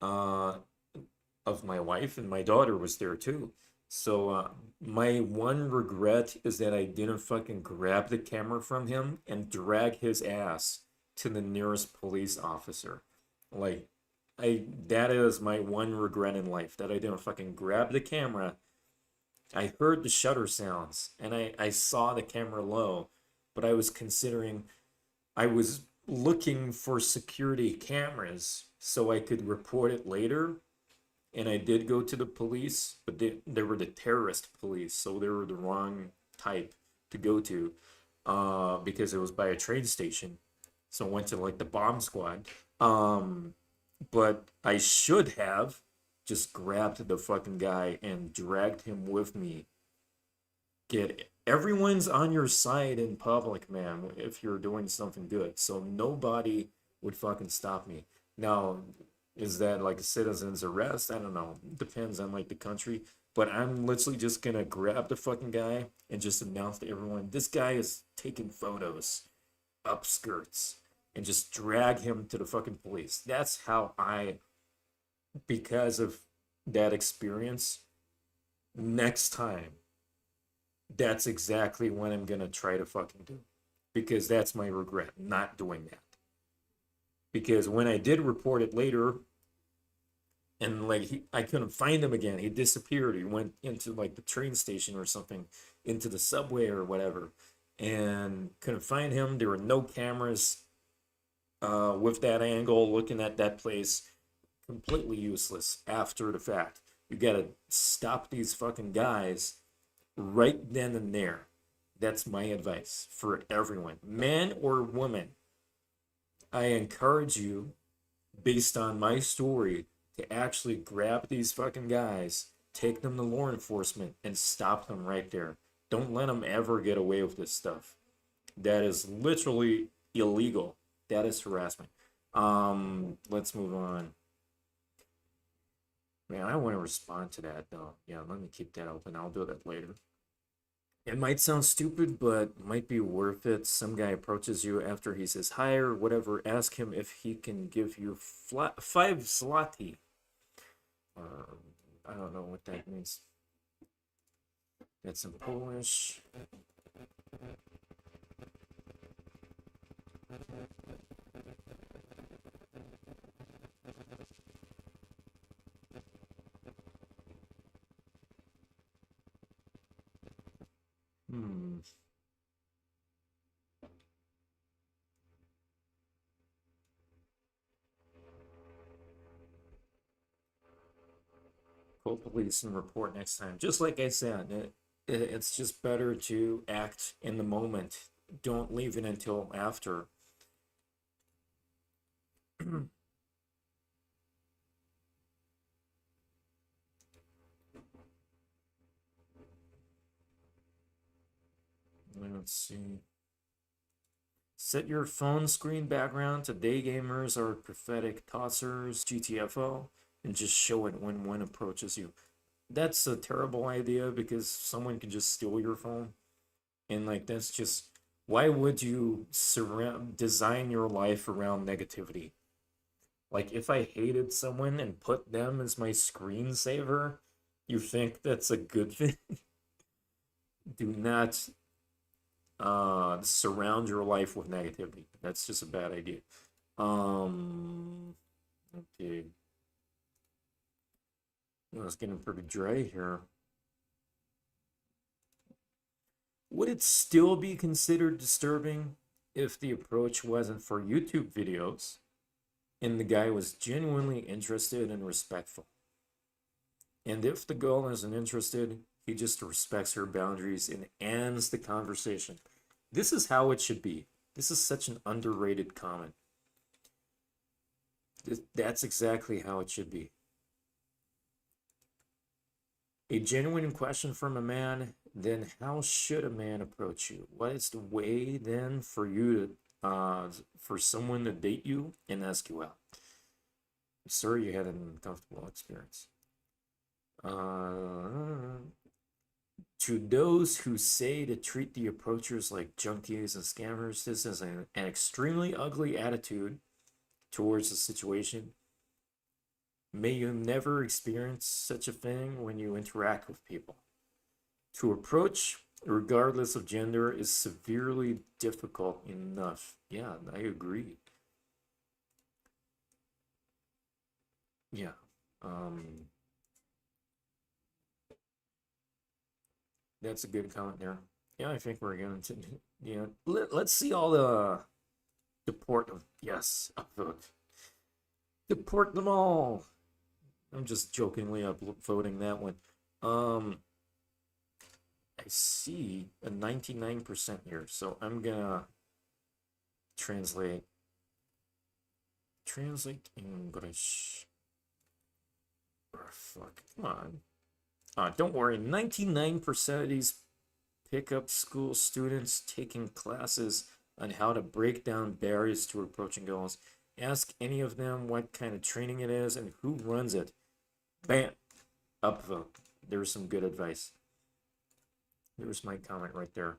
of my wife, and my daughter was there too. So my one regret is that I didn't fucking grab the camera from him and drag his ass to the nearest police officer. Like, that is my one regret in life, that I didn't fucking grab the camera. I heard the shutter sounds and I saw the camera low, but I was looking for security cameras so I could report it later. And I did go to the police, but they were the terrorist police, so they were the wrong type to go to, because it was by a train station. So I went to like the bomb squad. But I should have just grabbed the fucking guy and dragged him with me. Everyone's on your side in public, man, if you're doing something good. So nobody would fucking stop me. Now, is that like a citizen's arrest? I don't know. Depends on like the country. But I'm literally just gonna grab the fucking guy and just announce to everyone, this guy is taking photos up skirts, and just drag him to the fucking police. That's how because of that experience, next time, that's exactly what I'm gonna try to fucking do. Because that's my regret, not doing that. Because when I did report it later, and like I couldn't find him again, he disappeared. He went into like the train station or something, into the subway or whatever, and couldn't find him. There were no cameras with that angle, looking at that place. Completely useless after the fact. You gotta stop these fucking guys right then and there. That's my advice for everyone, man or woman. I encourage you, based on my story, to actually grab these fucking guys, take them to law enforcement, and stop them right there. Don't let them ever get away with this stuff. That is literally illegal. That is harassment. Let's move on. Man, I want to respond to that though. Yeah, let me keep that open. I'll do that later. It might sound stupid, but might be worth it. Some guy approaches you after he says hi or whatever. Ask him if he can give you 5 zloty. I don't know what that means. That's in Polish. Call police and report next time. Just like I said, it's just better to act in the moment. Don't leave it until after. Let's see. Set your phone screen background to day gamers or pathetic tossers, GTFO, and just show it when one approaches you. That's a terrible idea because someone can just steal your phone. And like, that's just, why would you design your life around negativity? Like, if I hated someone and put them as my screensaver, you think that's a good thing? Do not surround your life with negativity. That's just a bad idea. Okay. Well, it's getting pretty dry here. Would it still be considered disturbing if the approach wasn't for YouTube videos and the guy was genuinely interested and respectful. And if the girl isn't interested, he just respects her boundaries and ends the conversation. This is how it should be. This is such an underrated comment. That's exactly how it should be. A genuine question from a man, then how should a man approach you? What is the way then for you to, for someone to date you and ask you out? I'm sorry you had an uncomfortable experience. To those who say to treat the approachers like junkies and scammers, this is an extremely ugly attitude towards the situation. May you never experience such a thing when you interact with people. To approach, regardless of gender, is severely difficult enough. Yeah, I agree. Yeah. That's a good comment there. Yeah, I think we're going to, yeah. Let's see all the deport of, yes, upvote. Deport them all. I'm just jokingly upvoting that one. I see a 99% here, so I'm gonna translate English. Oh, fuck, come on. Don't worry, 99% of these pickup school students taking classes on how to break down barriers to approaching goals. Ask any of them what kind of training it is and who runs it. Bam! Upvote. There's some good advice. There's my comment right there.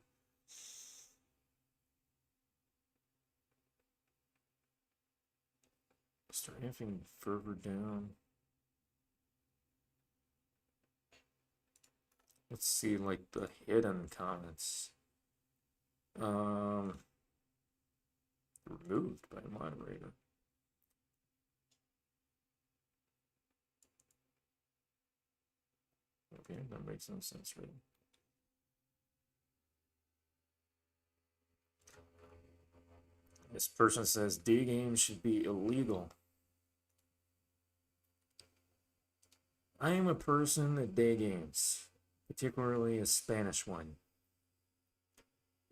Is there anything further down? Let's see, like the hidden comments. Removed by moderator. Okay, that makes no sense, really. This person says day games should be illegal. I am a person that day games, particularly a Spanish one.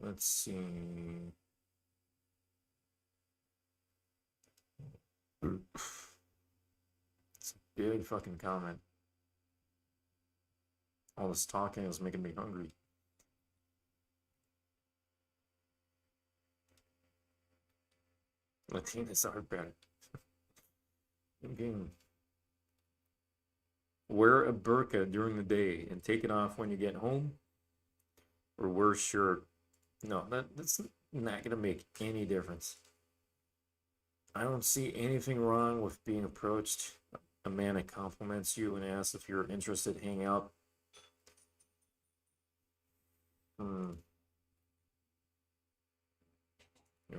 Let's see. It's a big fucking comment. All this talking is making me hungry. Latinas are better. Game. Wear a burqa during the day and take it off when you get home. Or wear a shirt. No, that's not going to make any difference. I don't see anything wrong with being approached. A man that compliments you and asks if you're interested in hanging out.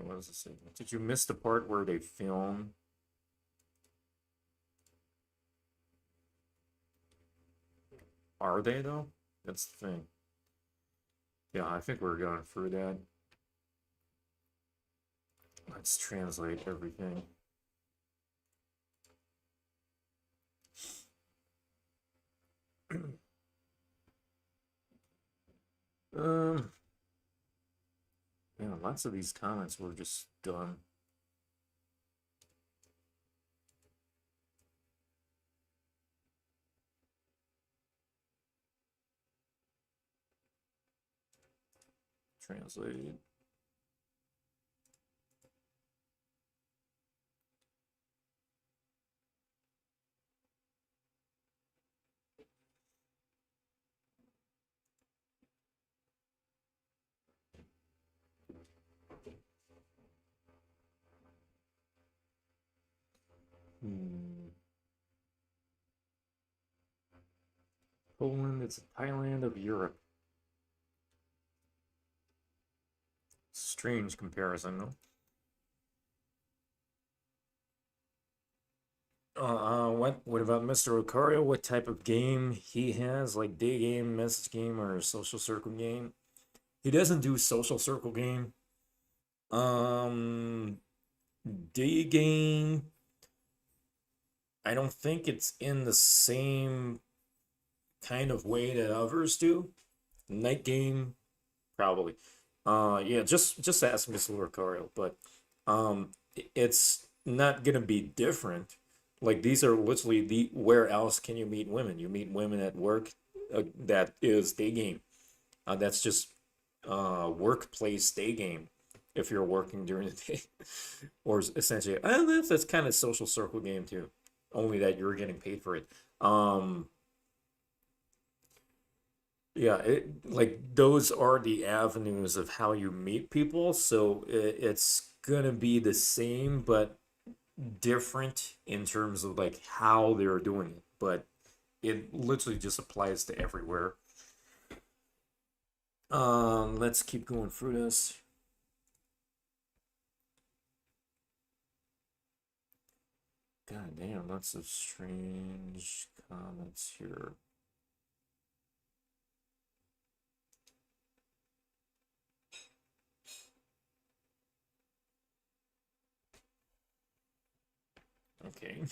What does it say? Did you miss the part where they film? Are they though? That's the thing. Yeah, I think we're going through that. Let's translate everything. Yeah, lots of these comments were just done. Translated. Poland, it's the Thailand of Europe. Strange comparison, though. What about Mr. Ocario? What type of game he has? Like day game, message game, or social circle game? He doesn't do social circle game. Day game, I don't think it's in the same kind of way that others do. Night game, probably. Yeah, just ask Miss Loracario, but it's not gonna be different. Like these are literally the where else can you meet women? You meet women at work. That is day game. That's just workplace day game if you're working during the day, or essentially, that's kind of social circle game too. Only that you're getting paid for it. Yeah, like those are the avenues of how you meet people. So it's gonna be the same, but different in terms of like how they're doing it. But it literally just applies to everywhere. Let's keep going through this. God damn, lots of strange comments here. Okay.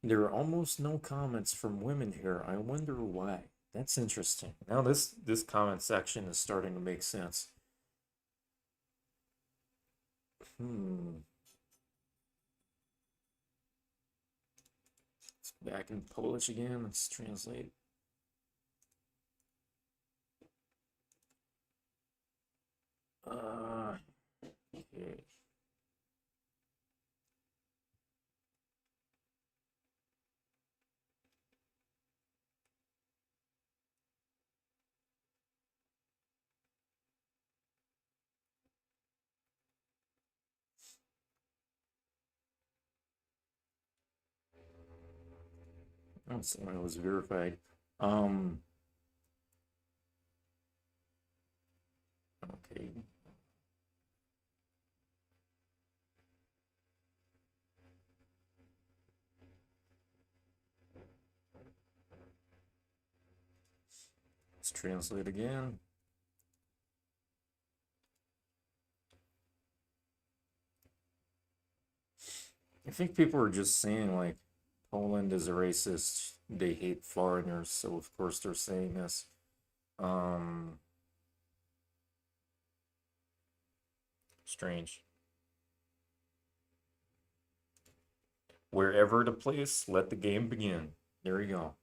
There are almost no comments from women here. I wonder why. That's interesting. Now this comment section is starting to make sense. It's back in Polish again. Let's translate. Okay. Oh, someone was verified. Okay. Let's translate again. I think people are just saying like Poland is a racist. They hate foreigners, so of course they're saying this. Strange. Wherever the place, let the game begin. There you go.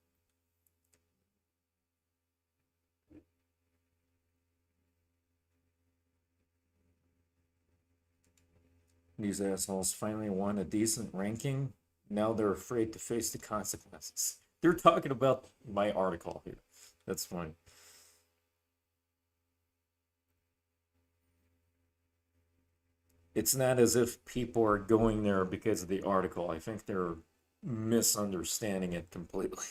These assholes finally won a decent ranking. Now they're afraid to face the consequences. They're talking about my article here. That's fine. It's not as if people are going there because of the article. I think they're misunderstanding it completely.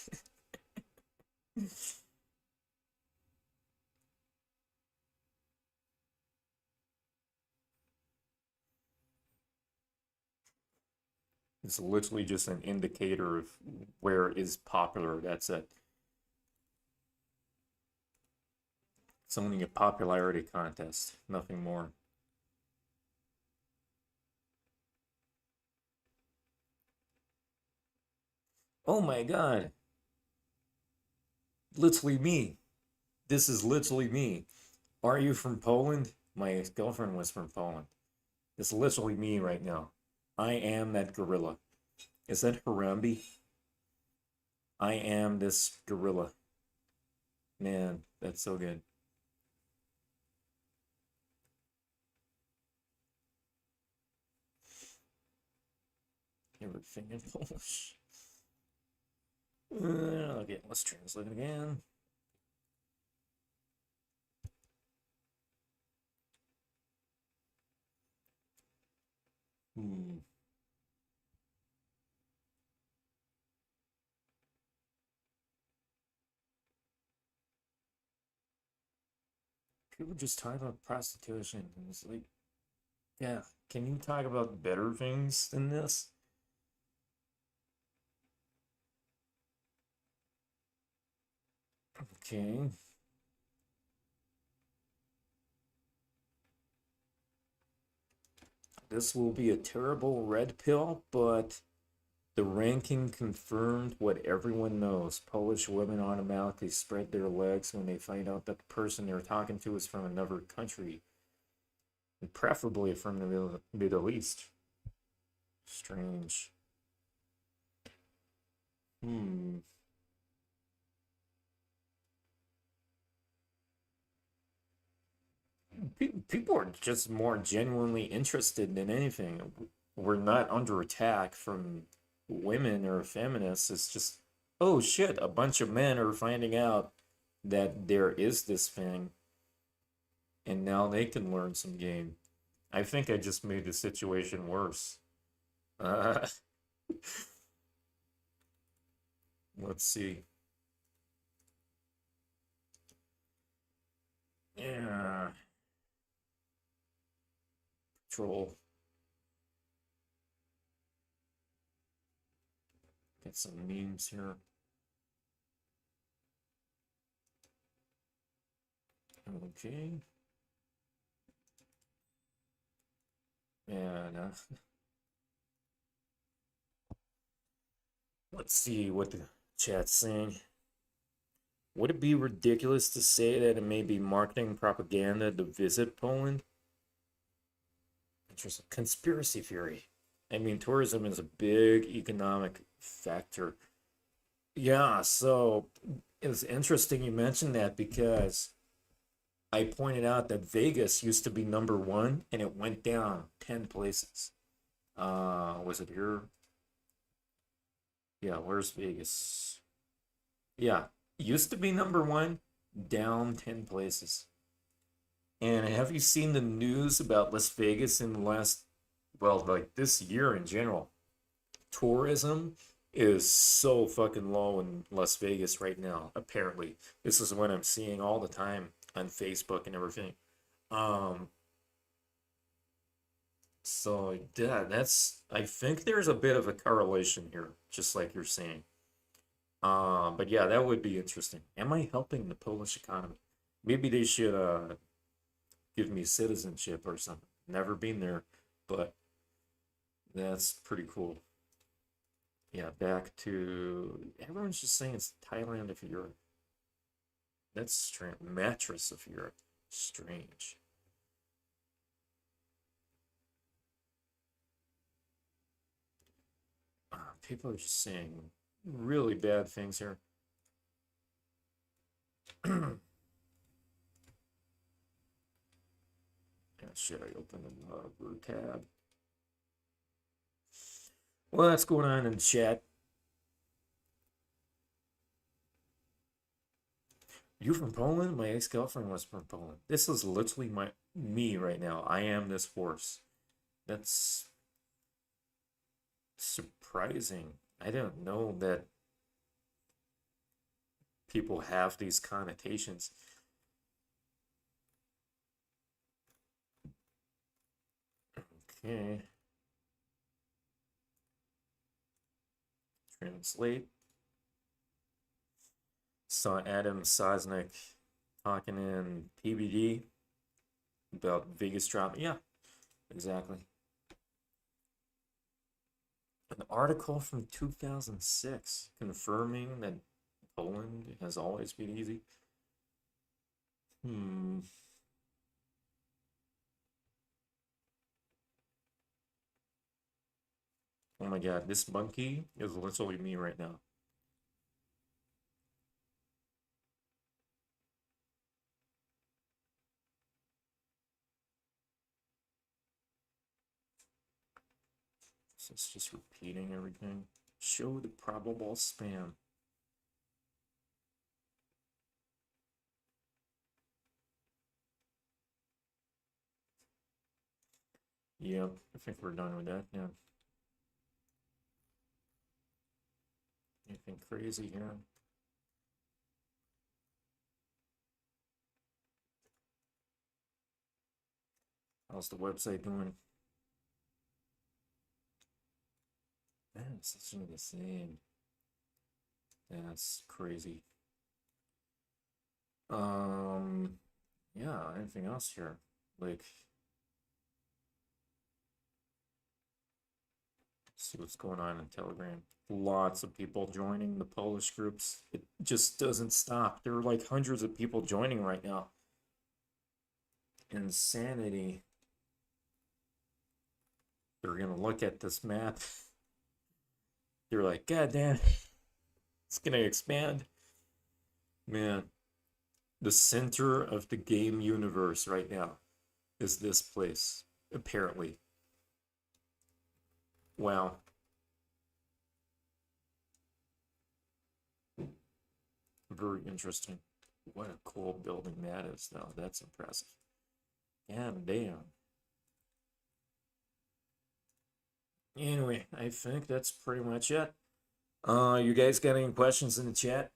It's literally just an indicator of where it is popular. That's it. It's only a popularity contest, nothing more. Oh my god. Literally me. This is literally me. Are you from Poland? My girlfriend was from Poland. It's literally me right now. I am that gorilla. Is that Harambe? I am this gorilla. Man, that's so good. Everything in Polish. Okay, let's translate it again. People just talk about prostitution. And it's like, yeah, can you talk about better things than this? Okay. this will be a terrible red pill, but the ranking confirmed what everyone knows. Polish women automatically spread their legs when they find out that the person they're talking to is from another country, and preferably from the Middle East. Strange. People are just more genuinely interested than anything. We're not under attack from women or feminists. It's just, oh shit, a bunch of men are finding out that there is this thing, and now they can learn some game. I think I just made the situation worse. Let's see. Yeah. Troll. Get some memes here. Okay. And let's see what the chat's saying. Would it be ridiculous to say that it may be marketing propaganda to visit Poland? Interesting. Conspiracy theory. I mean, tourism is a big economic factor. Yeah, so it's interesting you mentioned that, because I pointed out that Vegas used to be #1 and it went down 10 places. Was it here? Yeah, where's Vegas? Yeah, used to be #1, down 10 places. And have you seen the news about Las Vegas in the last, well, like this year in general? Tourism is so fucking low in Las Vegas right now, apparently. This is what I'm seeing all the time on Facebook and everything. So yeah, I think there's a bit of a correlation here, just like you're saying. But yeah, that would be interesting. Am I helping the Polish economy? Maybe they should give me citizenship or something. Never been there, but that's pretty cool. Yeah, back to, everyone's just saying it's Thailand of Europe. That's strange. Mattress of Europe. Strange. People are just saying really bad things here. Should I open another tab? Well, that's going on in the chat. You from Poland? My ex-girlfriend was from Poland. This is literally me right now. I am this horse. That's surprising. I don't know that people have these connotations. Okay. Translate. Saw Adam Sosnick talking in PBD about Vegas drop. Yeah, exactly. An article from 2006 confirming that Poland has always been easy. Oh my god, this monkey is literally me right now. So it's just repeating everything. Show the probable spam. Yep, I think we're done with that now. Anything crazy here? How's the website doing? Man, it's essentially the same. That's crazy. Yeah, anything else here? Like, See what's going on in Telegram. Lots of people joining the Polish groups. It just doesn't stop. There are like hundreds of people joining right now. Insanity. They're gonna look at this map. They're like, God damn, it's gonna expand. Man, the center of the game universe right now is this place, apparently. Wow. Very interesting. What a cool building that is, though. That's impressive. God damn. Anyway, I think that's pretty much it. You guys got any questions in the chat?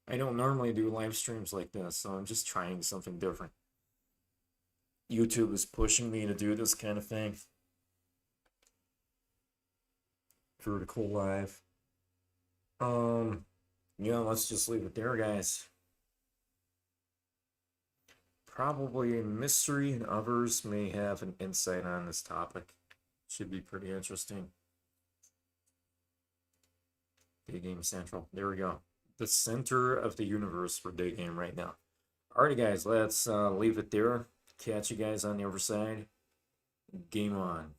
I don't normally do live streams like this, so I'm just trying something different. YouTube is pushing me to do this kind of thing. Vertical live. Yeah, let's just leave it there, guys. Probably Mystery and others may have an insight on this topic. Should be pretty interesting. Day Game Central. There we go. The center of the universe for Day Game right now. Alrighty, guys, let's leave it there. Catch you guys on the other side. Game on.